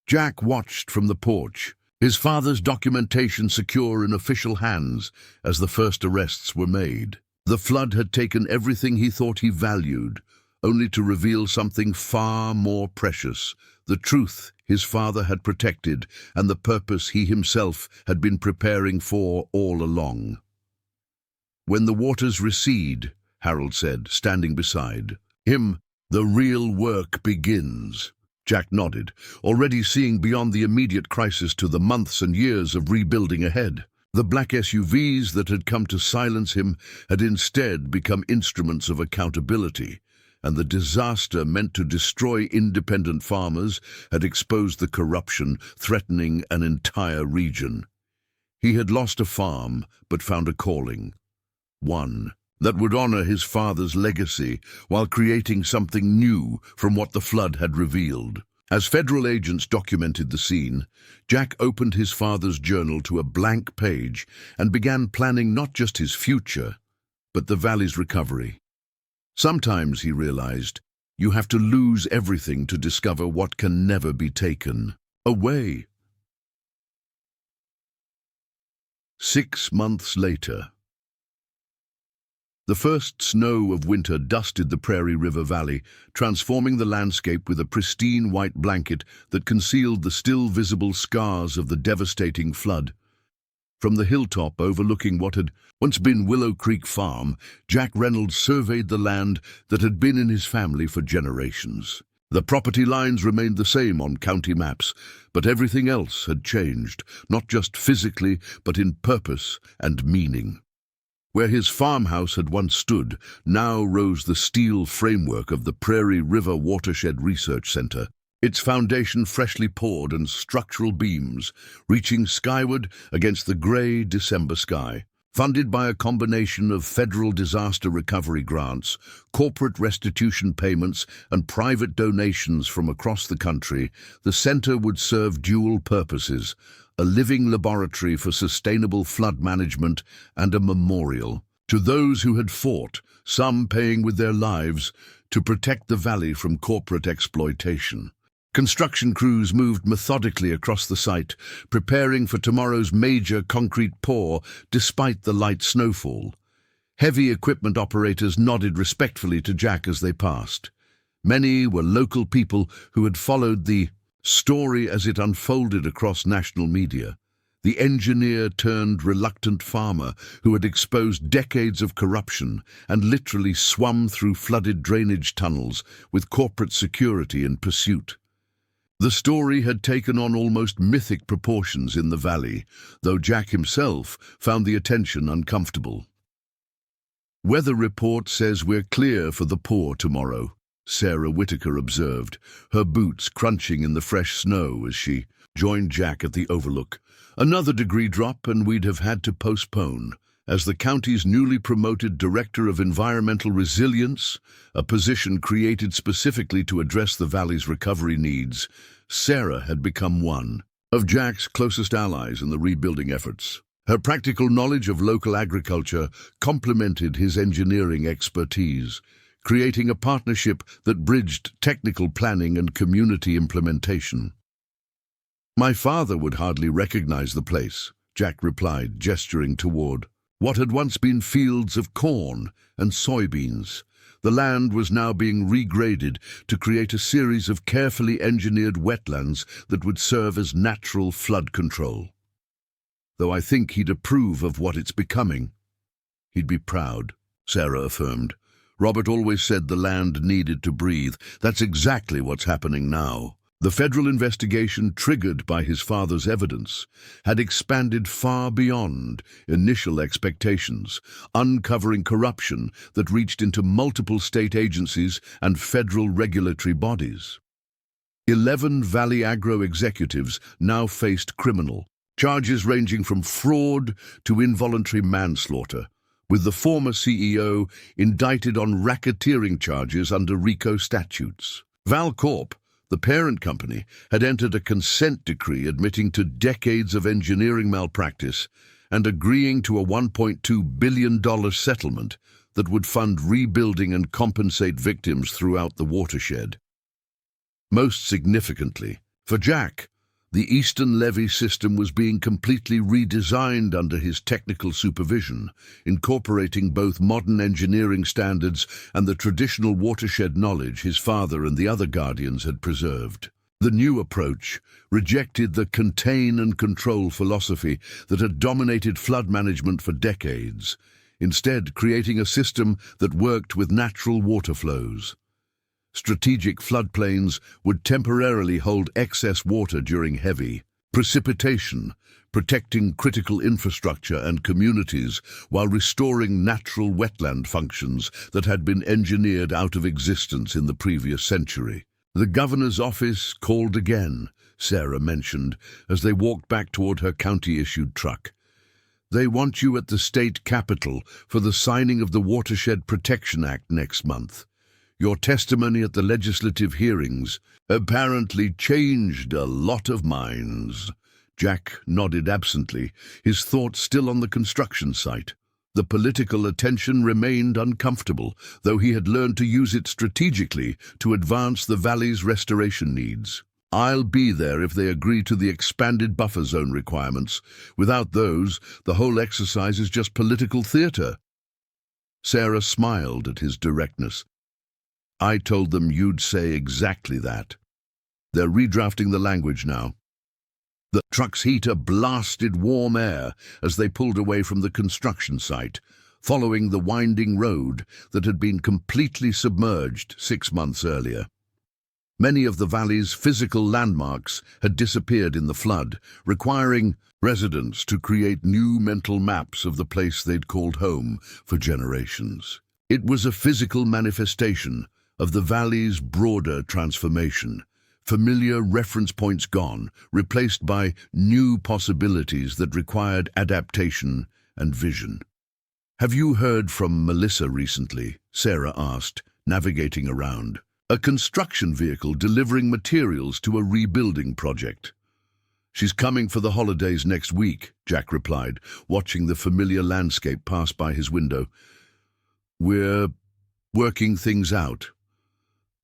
Jack watched from the porch, his father's documentation secure in official hands as the first arrests were made. The flood had taken everything he thought he valued, only to reveal something far more precious, the truth his father had protected and the purpose he himself had been preparing for all along. "When the waters recede," Harold said, standing beside him, "the real work begins." Jack nodded, already seeing beyond the immediate crisis to the months and years of rebuilding ahead. The black SUVs that had come to silence him had instead become instruments of accountability, and the disaster meant to destroy independent farmers had exposed the corruption threatening an entire region. He had lost a farm, but found a calling. One that would honor his father's legacy while creating something new from what the flood had revealed. As federal agents documented the scene, Jack opened his father's journal to a blank page and began planning not just his future, but the valley's recovery. Sometimes, he realized, you have to lose everything to discover what can never be taken away. 6 months later. The first snow of winter dusted the Prairie River Valley, transforming the landscape with a pristine white blanket that concealed the still visible scars of the devastating flood. From the hilltop overlooking what had once been Willow Creek Farm, Jack Reynolds surveyed the land that had been in his family for generations. The property lines remained the same on county maps, but everything else had changed, not just physically, but in purpose and meaning. Where his farmhouse had once stood, now rose the steel framework of the Prairie River Watershed Research Center, its foundation freshly poured and structural beams reaching skyward against the gray December sky. Funded by a combination of federal disaster recovery grants, corporate restitution payments, and private donations from across the country, the center would serve dual purposes: a living laboratory for sustainable flood management and a memorial to those who had fought, some paying with their lives, to protect the valley from corporate exploitation. Construction crews moved methodically across the site, preparing for tomorrow's major concrete pour despite the light snowfall. Heavy equipment operators nodded respectfully to Jack as they passed. Many were local people who had followed the story as it unfolded across national media. The engineer turned reluctant farmer who had exposed decades of corruption and literally swum through flooded drainage tunnels with corporate security in pursuit. The story had taken on almost mythic proportions in the valley, though Jack himself found the attention uncomfortable. "Weather report says we're clear for the pour tomorrow," Sarah Whitaker observed, her boots crunching in the fresh snow as she joined Jack at the overlook. "Another degree drop and we'd have had to postpone." As the county's newly promoted Director of Environmental Resilience, a position created specifically to address the valley's recovery needs, Sarah had become one of Jack's closest allies in the rebuilding efforts. Her practical knowledge of local agriculture complemented his engineering expertise, creating a partnership that bridged technical planning and community implementation. "My father would hardly recognize the place," Jack replied, gesturing toward What had once been fields of corn and soybeans, the land was now being regraded to create a series of carefully engineered wetlands that would serve as natural flood control. Though I think he'd approve of what it's becoming. He'd be proud, Sarah affirmed. Robert always said the land needed to breathe. That's exactly what's happening now. The federal investigation, triggered by his father's evidence, had expanded far beyond initial expectations, uncovering corruption that reached into multiple state agencies and federal regulatory bodies. 11 Valley Agro executives now faced criminal charges ranging from fraud to involuntary manslaughter, with the former CEO indicted on racketeering charges under RICO statutes. Valcorp, the parent company, had entered a consent decree admitting to decades of engineering malpractice and agreeing to a $1.2 billion settlement that would fund rebuilding and compensate victims throughout the watershed. Most significantly, for Jack, the Eastern levy system was being completely redesigned under his technical supervision, incorporating both modern engineering standards and the traditional watershed knowledge his father and the other guardians had preserved. The new approach rejected the contain and control philosophy that had dominated flood management for decades, instead creating a system that worked with natural water flows. Strategic floodplains would temporarily hold excess water during heavy precipitation, protecting critical infrastructure and communities while restoring natural wetland functions that had been engineered out of existence in the previous century. The governor's office called again, Sarah mentioned, as they walked back toward her county-issued truck. They want you at the state capitol for the signing of the Watershed Protection Act next month. Your testimony at the legislative hearings apparently changed a lot of minds. Jack nodded absently, his thoughts still on the construction site. The political attention remained uncomfortable, though he had learned to use it strategically to advance the valley's restoration needs. I'll be there if they agree to the expanded buffer zone requirements. Without those, the whole exercise is just political theater. Sarah smiled at his directness. I told them you'd say exactly that. They're redrafting the language now. The truck's heater blasted warm air as they pulled away from the construction site, following the winding road that had been completely submerged 6 months earlier. Many of the valley's physical landmarks had disappeared in the flood, requiring residents to create new mental maps of the place they'd called home for generations. It was a physical manifestation of the valley's broader transformation, familiar reference points gone, replaced by new possibilities that required adaptation and vision. Have you heard from Melissa recently? Sarah asked, navigating around. A construction vehicle delivering materials to a rebuilding project. She's coming for the holidays next week, Jack replied, watching the familiar landscape pass by his window. We're working things out.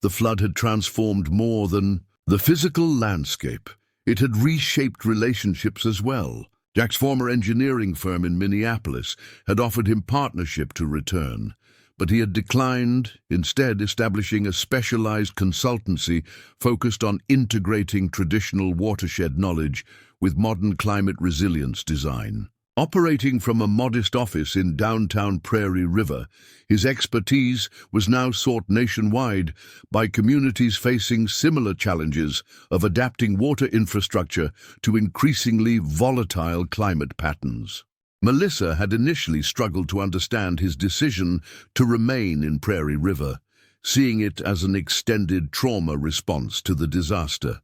The flood had transformed more than the physical landscape. It had reshaped relationships as well. Jack's former engineering firm in Minneapolis had offered him partnership to return, but he had declined, instead establishing a specialized consultancy focused on integrating traditional watershed knowledge with modern climate resilience design. Operating from a modest office in downtown Prairie River, his expertise was now sought nationwide by communities facing similar challenges of adapting water infrastructure to increasingly volatile climate patterns. Melissa had initially struggled to understand his decision to remain in Prairie River, seeing it as an extended trauma response to the disaster.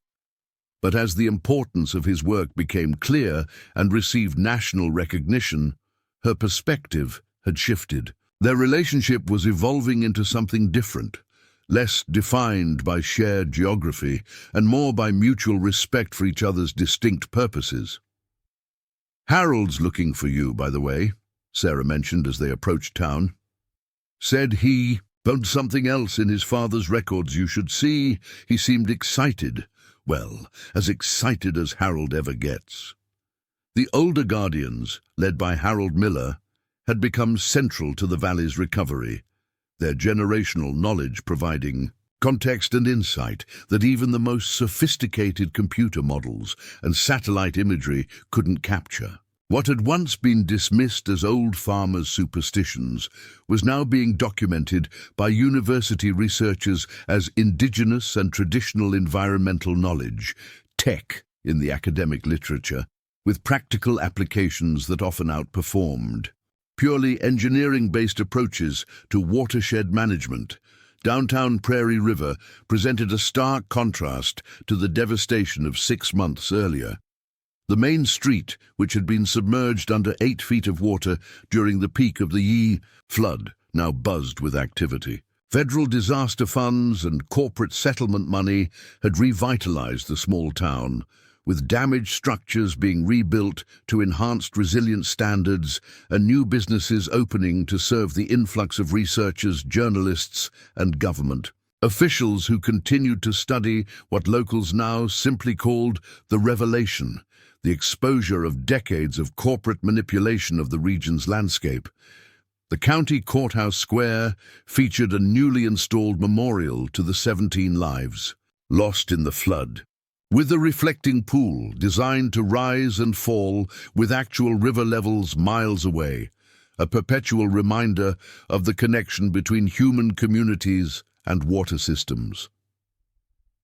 But as the importance of his work became clear and received national recognition, her perspective had shifted. Their relationship was evolving into something different, less defined by shared geography and more by mutual respect for each other's distinct purposes. Harold's looking for you, by the way, Sarah mentioned as they approached town. Said he found something else in his father's records you should see. He seemed excited. Well, as excited as Harold ever gets. The older guardians, led by Harold Miller, had become central to the valley's recovery, their generational knowledge providing context and insight that even the most sophisticated computer models and satellite imagery couldn't capture. What had once been dismissed as old farmers' superstitions was now being documented by university researchers as indigenous and traditional environmental knowledge, tech in the academic literature, with practical applications that often outperformed purely engineering-based approaches to watershed management. Downtown Prairie River presented a stark contrast to the devastation of 6 months earlier. The main street, which had been submerged under 8 feet of water during the peak of the Yee flood, now buzzed with activity. Federal disaster funds and corporate settlement money had revitalized the small town, with damaged structures being rebuilt to enhanced resilience standards and new businesses opening to serve the influx of researchers, journalists, and government. Officials who continued to study what locals now simply called the revelation, the exposure of decades of corporate manipulation of the region's landscape. The county courthouse square featured a newly installed memorial to the 17 lives lost in the flood, with a reflecting pool designed to rise and fall with actual river levels miles away, a perpetual reminder of the connection between human communities and water systems.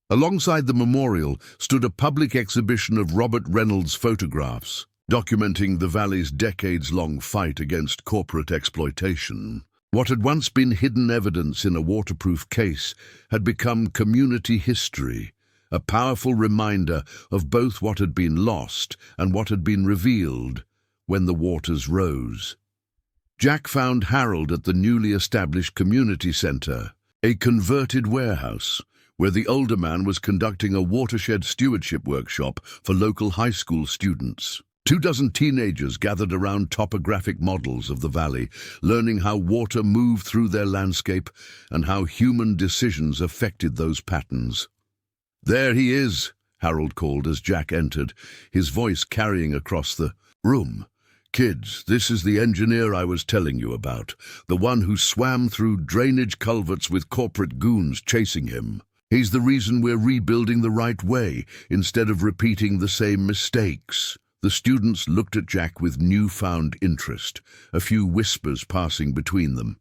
Alongside the memorial stood a public exhibition of Robert Reynolds' photographs, documenting the valley's decades-long fight against corporate exploitation. What had once been hidden evidence in a waterproof case had become community history, a powerful reminder of both what had been lost and what had been revealed when the waters rose. Jack found Harold at the newly established community center, a converted warehouse, where the older man was conducting a watershed stewardship workshop for local high school students. 24 teenagers gathered around topographic models of the valley, learning how water moved through their landscape and how human decisions affected those patterns. "There he is," Harold called as Jack entered, his voice carrying across the room. "Kids, this is the engineer I was telling you about, the one who swam through drainage culverts with corporate goons chasing him. He's the reason we're rebuilding the right way instead of repeating the same mistakes." The students looked at Jack with newfound interest, a few whispers passing between them.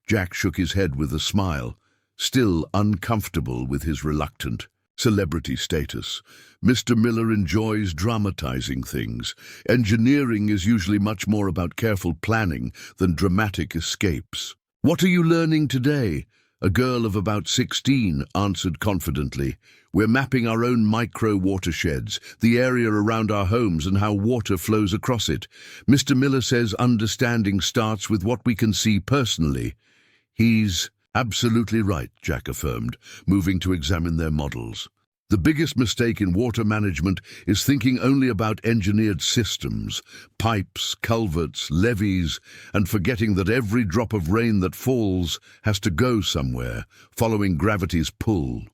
Jack shook his head with a smile, still uncomfortable with his reluctant celebrity status. "Mr. Miller enjoys dramatizing things. Engineering is usually much more about careful planning than dramatic escapes." "What are you learning today?" A girl of about 16 answered confidently. "We're mapping our own micro-watersheds, the area around our homes and how water flows across it. Mr. Miller says understanding starts with what we can see personally." "He's absolutely right," Jack affirmed, moving to examine their models. "The biggest mistake in water management is thinking only about engineered systems, pipes, culverts, levees, and forgetting that every drop of rain that falls has to go somewhere, following gravity's pull."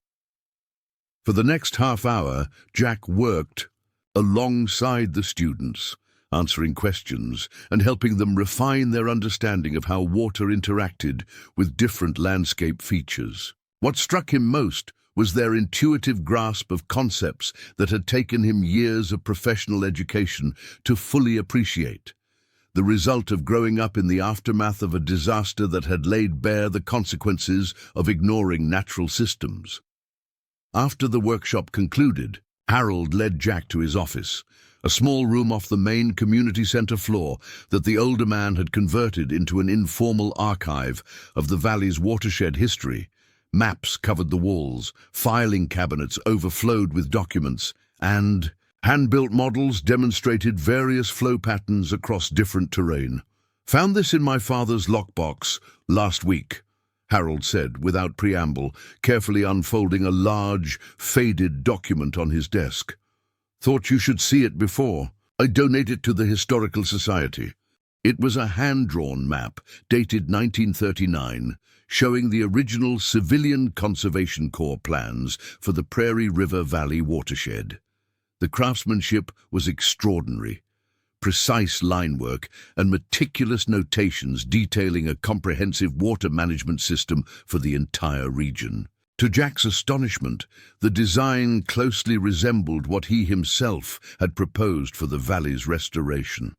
For the next half hour, Jack worked alongside the students, answering questions and helping them refine their understanding of how water interacted with different landscape features. What struck him most was their intuitive grasp of concepts that had taken him years of professional education to fully appreciate, the result of growing up in the aftermath of a disaster that had laid bare the consequences of ignoring natural systems. After the workshop concluded, Harold led Jack to his office, a small room off the main community center floor that the older man had converted into an informal archive of the valley's watershed history. Maps covered the walls, filing cabinets overflowed with documents, and hand-built models demonstrated various flow patterns across different terrain. "Found this in my father's lockbox last week," Harold said without preamble, carefully unfolding a large, faded document on his desk. "Thought you should see it before. I donate it to the Historical Society." It was a hand-drawn map, dated 1939, showing the original Civilian Conservation Corps plans for the Prairie River Valley watershed. The craftsmanship was extraordinary. precise line work, and meticulous notations detailing a comprehensive water management system for the entire region. To Jack's astonishment, the design closely resembled what he himself had proposed for the valley's restoration.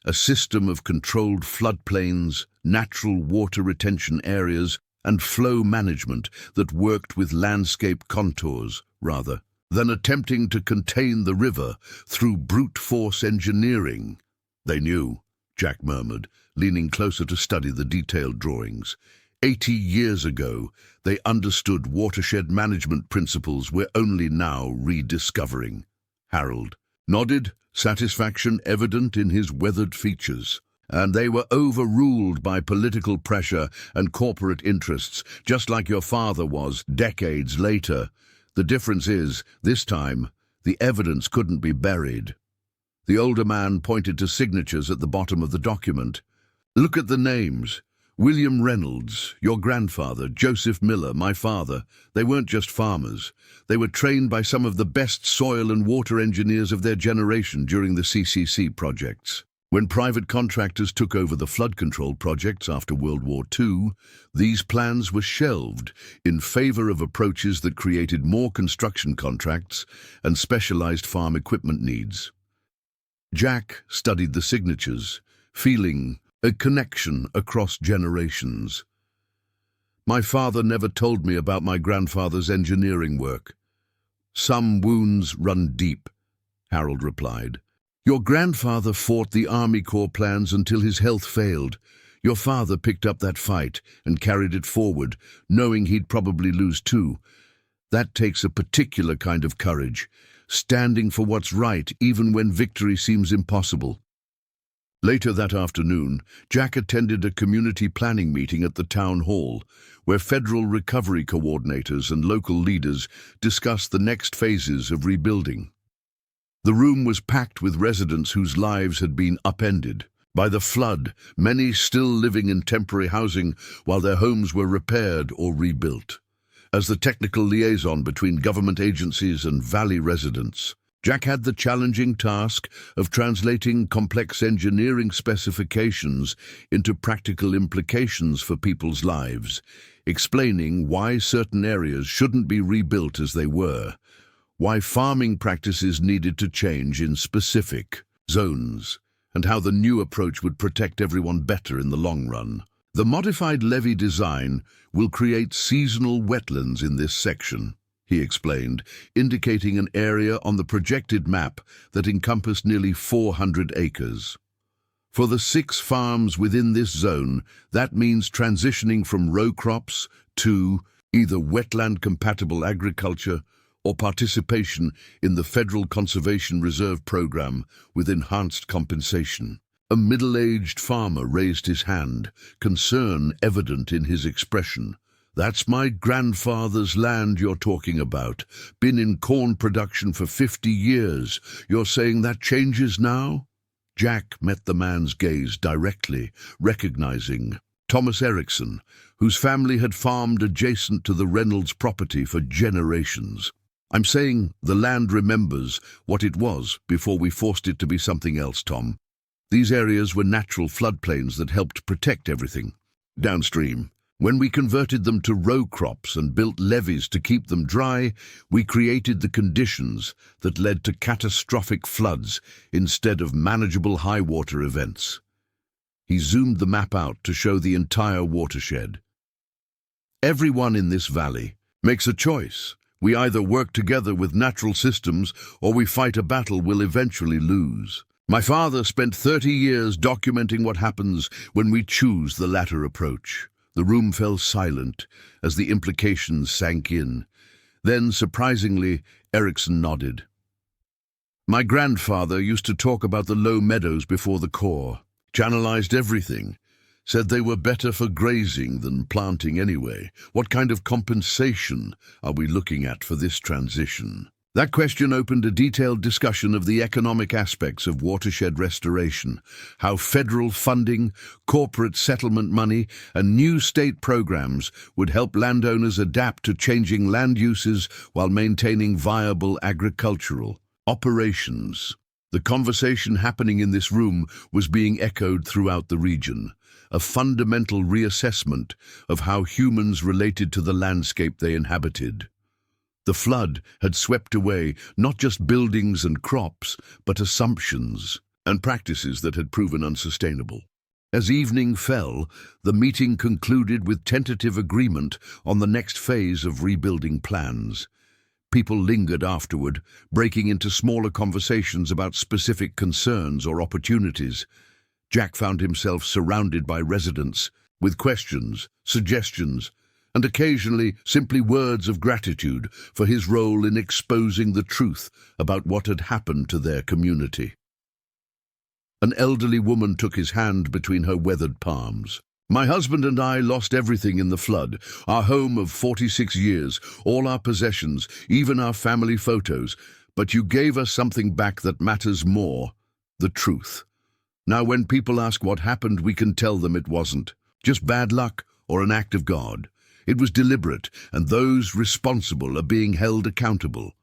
A system of controlled floodplains, natural water retention areas, and flow management that worked with landscape contours, rather than attempting to contain the river through brute force engineering. They knew, Jack murmured, leaning closer to study the detailed drawings. 80 years ago, they understood watershed management principles we're only now rediscovering. Harold nodded, satisfaction evident in his weathered features. And they were overruled by political pressure and corporate interests, just like your father was decades later. The difference is, this time, the evidence couldn't be buried. The older man pointed to signatures at the bottom of the document. Look at the names. William Reynolds, your grandfather, Joseph Miller, my father. They weren't just farmers. They were trained by some of the best soil and water engineers of their generation during the CCC projects. When private contractors took over the flood control projects after World War II, these plans were shelved in favor of approaches that created more construction contracts and specialized farm equipment needs. Jack studied the signatures, feeling a connection across generations. My father never told me about my grandfather's engineering work. Some wounds run deep, Harold replied. Your grandfather fought the Army Corps plans until his health failed. Your father picked up that fight and carried it forward, knowing he'd probably lose too. That takes a particular kind of courage, standing for what's right even when victory seems impossible. Later that afternoon, Jack attended a community planning meeting at the town hall, where federal recovery coordinators and local leaders discussed the next phases of rebuilding. The room was packed with residents whose lives had been upended by the flood, many still living in temporary housing while their homes were repaired or rebuilt. As the technical liaison between government agencies and valley residents, Jack had the challenging task of translating complex engineering specifications into practical implications for people's lives, explaining why certain areas shouldn't be rebuilt as they were, why farming practices needed to change in specific zones, and how the new approach would protect everyone better in the long run. The modified levee design will create seasonal wetlands in this section, he explained, indicating an area on the projected map that encompassed nearly 400 acres. For the 6 farms within this zone, that means transitioning from row crops to either wetland-compatible agriculture or participation in the Federal Conservation Reserve Program with enhanced compensation. A middle-aged farmer raised his hand, concern evident in his expression. That's my grandfather's land you're talking about. Been in corn production for 50 years. You're saying that changes now? Jack met the man's gaze directly, recognizing Thomas Erickson, whose family had farmed adjacent to the Reynolds property for generations. I'm saying the land remembers what it was before we forced it to be something else, Tom. These areas were natural floodplains that helped protect everything downstream. When we converted them to row crops and built levees to keep them dry, we created the conditions that led to catastrophic floods instead of manageable high water events. He zoomed the map out to show the entire watershed. Everyone in this valley makes a choice. We either work together with natural systems or we fight a battle we'll eventually lose. My father spent 30 years documenting what happens when we choose the latter approach. The room fell silent as the implications sank in. Then, surprisingly, Erickson nodded. My grandfather used to talk about the low meadows before the Corps, channelized everything, said they were better for grazing than planting anyway. What kind of compensation are we looking at for this transition? That question opened a detailed discussion of the economic aspects of watershed restoration, how federal funding, corporate settlement money, and new state programs would help landowners adapt to changing land uses while maintaining viable agricultural operations. The conversation happening in this room was being echoed throughout the region, a fundamental reassessment of how humans related to the landscape they inhabited. The flood had swept away not just buildings and crops, but assumptions and practices that had proven unsustainable. As evening fell, the meeting concluded with tentative agreement on the next phase of rebuilding plans. People lingered afterward, breaking into smaller conversations about specific concerns or opportunities. Jack found himself surrounded by residents, with questions, suggestions, and occasionally simply words of gratitude for his role in exposing the truth about what had happened to their community. An elderly woman took his hand between her weathered palms. "My husband and I lost everything in the flood, our home of 46 years, all our possessions, even our family photos, but you gave us something back that matters more, the truth. Now when people ask what happened, we can tell them it wasn't just bad luck or an act of God. It was deliberate, and those responsible are being held accountable."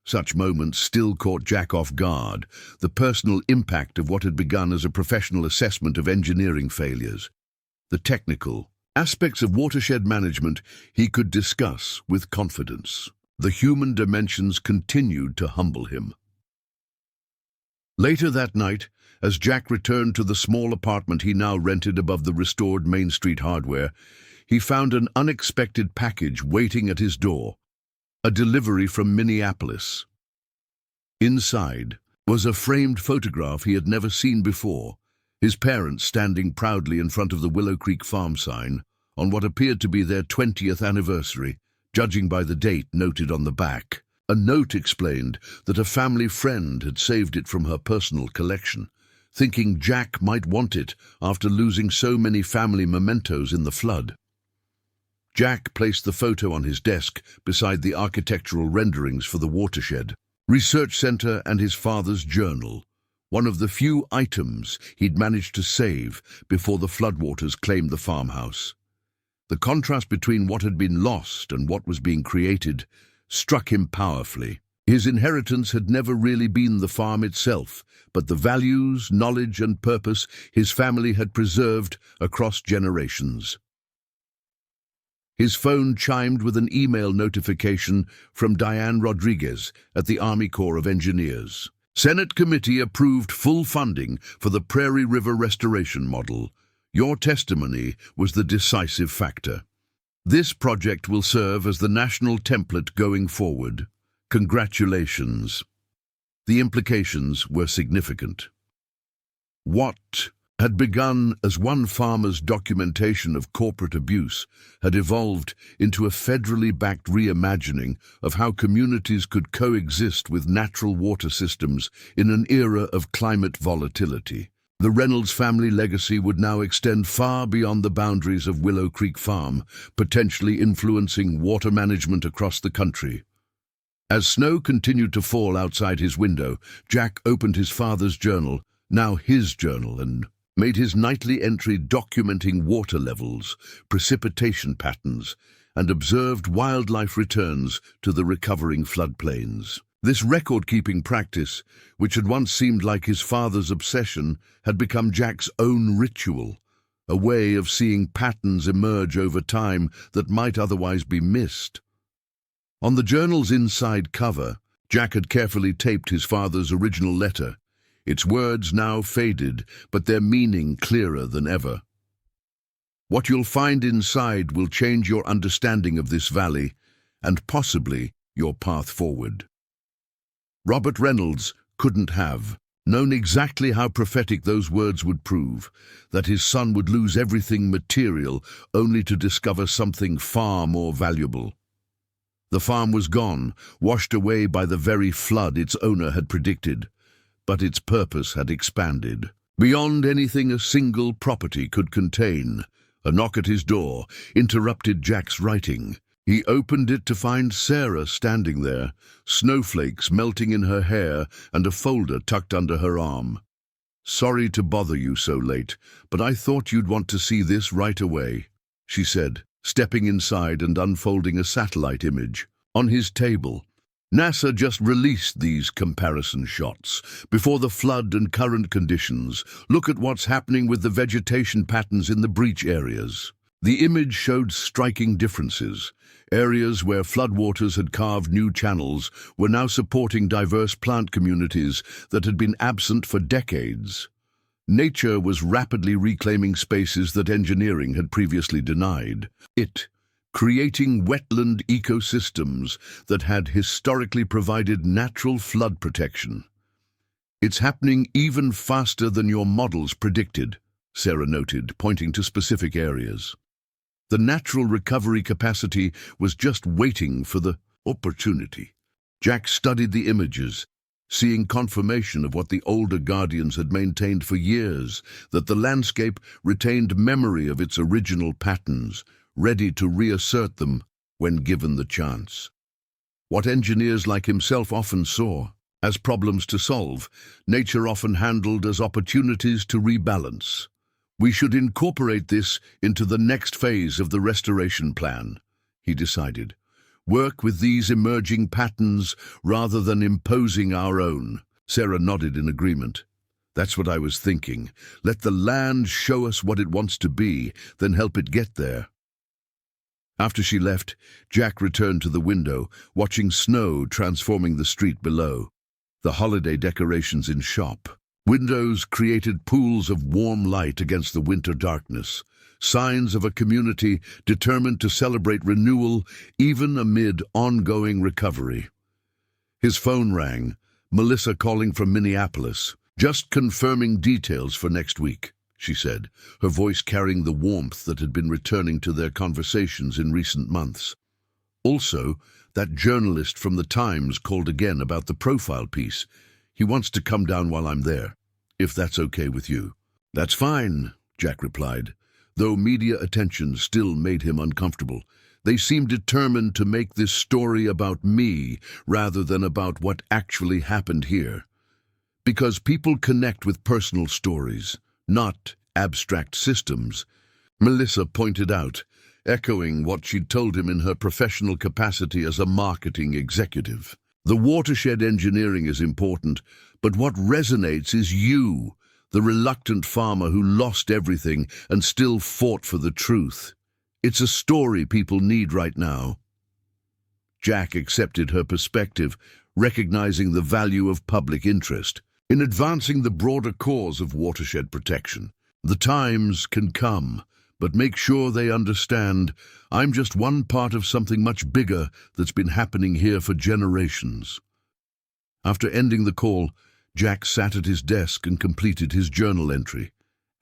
Such moments still caught Jack off guard, the personal impact of what had begun as a professional assessment of engineering failures. The technical aspects of watershed management he could discuss with confidence. The human dimensions continued to humble him. Later that night, as Jack returned to the small apartment he now rented above the restored Main Street Hardware, he found an unexpected package waiting at his door, a delivery from Minneapolis. Inside was a framed photograph he had never seen before, his parents standing proudly in front of the Willow Creek Farm sign on what appeared to be their 20th anniversary, judging by the date noted on the back. A note explained that a family friend had saved it from her personal collection, thinking Jack might want it after losing so many family mementos in the flood. Jack placed the photo on his desk beside the architectural renderings for the watershed research center and his father's journal, one of the few items he'd managed to save before the floodwaters claimed the farmhouse. The contrast between what had been lost and what was being created struck him powerfully. His inheritance had never really been the farm itself, but the values, knowledge, and purpose his family had preserved across generations. His phone chimed with an email notification from Diane Rodriguez at the Army Corps of Engineers. Senate committee approved full funding for the Prairie River restoration model. Your testimony was the decisive factor. This project will serve as the national template going forward. Congratulations. The implications were significant. What had begun as one farmer's documentation of corporate abuse had evolved into a federally backed reimagining of how communities could coexist with natural water systems in an era of climate volatility. The Reynolds family legacy would now extend far beyond the boundaries of Willow Creek Farm, potentially influencing water management across the country. As snow continued to fall outside his window, Jack opened his father's journal, now his journal, and made his nightly entry documenting water levels, precipitation patterns, and observed wildlife returns to the recovering floodplains. This record-keeping practice, which had once seemed like his father's obsession, had become Jack's own ritual, a way of seeing patterns emerge over time that might otherwise be missed. On the journal's inside cover, Jack had carefully taped his father's original letter, its words now faded, but their meaning clearer than ever. What you'll find inside will change your understanding of this valley, and possibly your path forward. Robert Reynolds couldn't have known exactly how prophetic those words would prove, that his son would lose everything material only to discover something far more valuable. The farm was gone, washed away by the very flood its owner had predicted. But its purpose had expanded. Beyond anything a single property could contain, a knock at his door interrupted Jack's writing. He opened it to find Sarah standing there, snowflakes melting in her hair and a folder tucked under her arm. "Sorry to bother you so late, but I thought you'd want to see this right away," she said, stepping inside and unfolding a satellite image. On his table, NASA just released these comparison shots. Before the flood and current conditions, look at what's happening with the vegetation patterns in the breach areas. The image showed striking differences. Areas where floodwaters had carved new channels were now supporting diverse plant communities that had been absent for decades. Nature was rapidly reclaiming spaces that engineering had previously denied. Creating wetland ecosystems that had historically provided natural flood protection. It's happening even faster than your models predicted, Sarah noted, pointing to specific areas. The natural recovery capacity was just waiting for the opportunity. Jack studied the images, seeing confirmation of what the older guardians had maintained for years, that the landscape retained memory of its original patterns, ready to reassert them when given the chance. What engineers like himself often saw as problems to solve, nature often handled as opportunities to rebalance. We should incorporate this into the next phase of the restoration plan, he decided. Work with these emerging patterns rather than imposing our own. Sarah nodded in agreement. That's what I was thinking. Let the land show us what it wants to be, then help it get there. After she left, Jack returned to the window, watching snow transforming the street below. The holiday decorations in shop. Windows created pools of warm light against the winter darkness, signs of a community determined to celebrate renewal even amid ongoing recovery. His phone rang, Melissa calling from Minneapolis, just confirming details for next week, she said, her voice carrying the warmth that had been returning to their conversations in recent months. Also, that journalist from the Times called again about the profile piece. He wants to come down while I'm there, if that's okay with you. That's fine, Jack replied, though media attention still made him uncomfortable. They seemed determined to make this story about me rather than about what actually happened here. Because people connect with personal stories, not abstract systems, Melissa pointed out, echoing what she'd told him in her professional capacity as a marketing executive. The watershed engineering is important, but what resonates is you, the reluctant farmer who lost everything and still fought for the truth. It's a story people need right now. Jack accepted her perspective, recognizing the value of public interest in advancing the broader cause of watershed protection. The times can come, but make sure they understand I'm just one part of something much bigger that's been happening here for generations. After ending the call, Jack sat at his desk and completed his journal entry,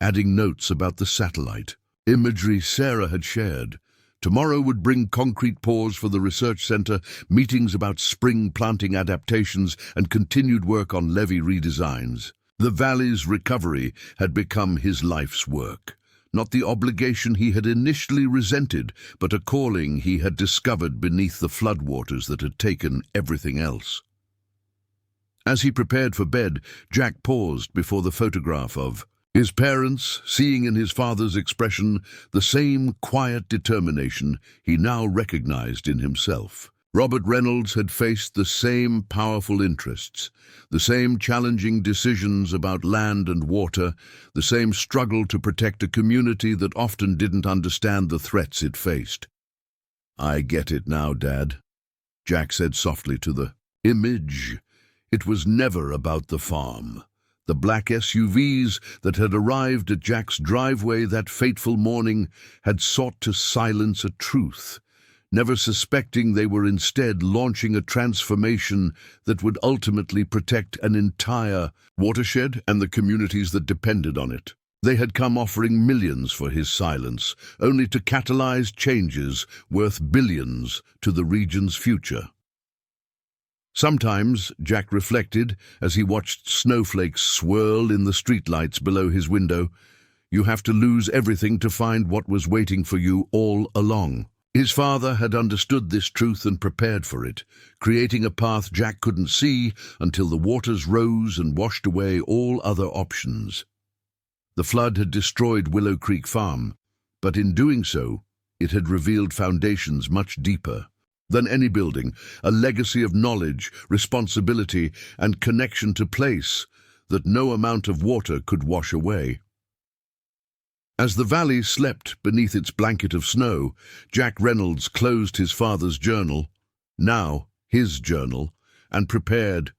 adding notes about the satellite imagery Sarah had shared. Tomorrow would bring concrete pause for the research center, meetings about spring planting adaptations, and continued work on levy redesigns. The valley's recovery had become his life's work. Not the obligation he had initially resented, but a calling he had discovered beneath the floodwaters that had taken everything else. As he prepared for bed, Jack paused before the photograph of his parents, seeing in his father's expression the same quiet determination he now recognized in himself. Robert Reynolds had faced the same powerful interests, the same challenging decisions about land and water, the same struggle to protect a community that often didn't understand the threats it faced. "I get it now, Dad," Jack said softly to the image. It was never about the farm. The black SUVs that had arrived at Jack's driveway that fateful morning had sought to silence a truth, never suspecting they were instead launching a transformation that would ultimately protect an entire watershed and the communities that depended on it. They had come offering millions for his silence, only to catalyze changes worth billions to the region's future. Sometimes, Jack reflected, as he watched snowflakes swirl in the streetlights below his window, you have to lose everything to find what was waiting for you all along. His father had understood this truth and prepared for it, creating a path Jack couldn't see until the waters rose and washed away all other options. The flood had destroyed Willow Creek Farm, but in doing so, it had revealed foundations much deeper. than any building, a legacy of knowledge, responsibility, and connection to place that no amount of water could wash away. As the valley slept beneath its blanket of snow, Jack Reynolds closed his father's journal, now his journal, and prepared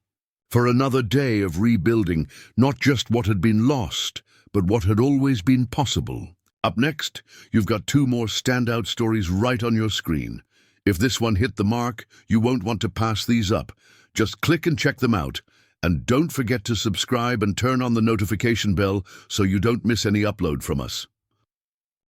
for another day of rebuilding not just what had been lost, but what had always been possible. Up next, you've got two more standout stories right on your screen. If this one hit the mark, you won't want to pass these up. Just click and check them out. And don't forget to subscribe and turn on the notification bell so you don't miss any upload from us.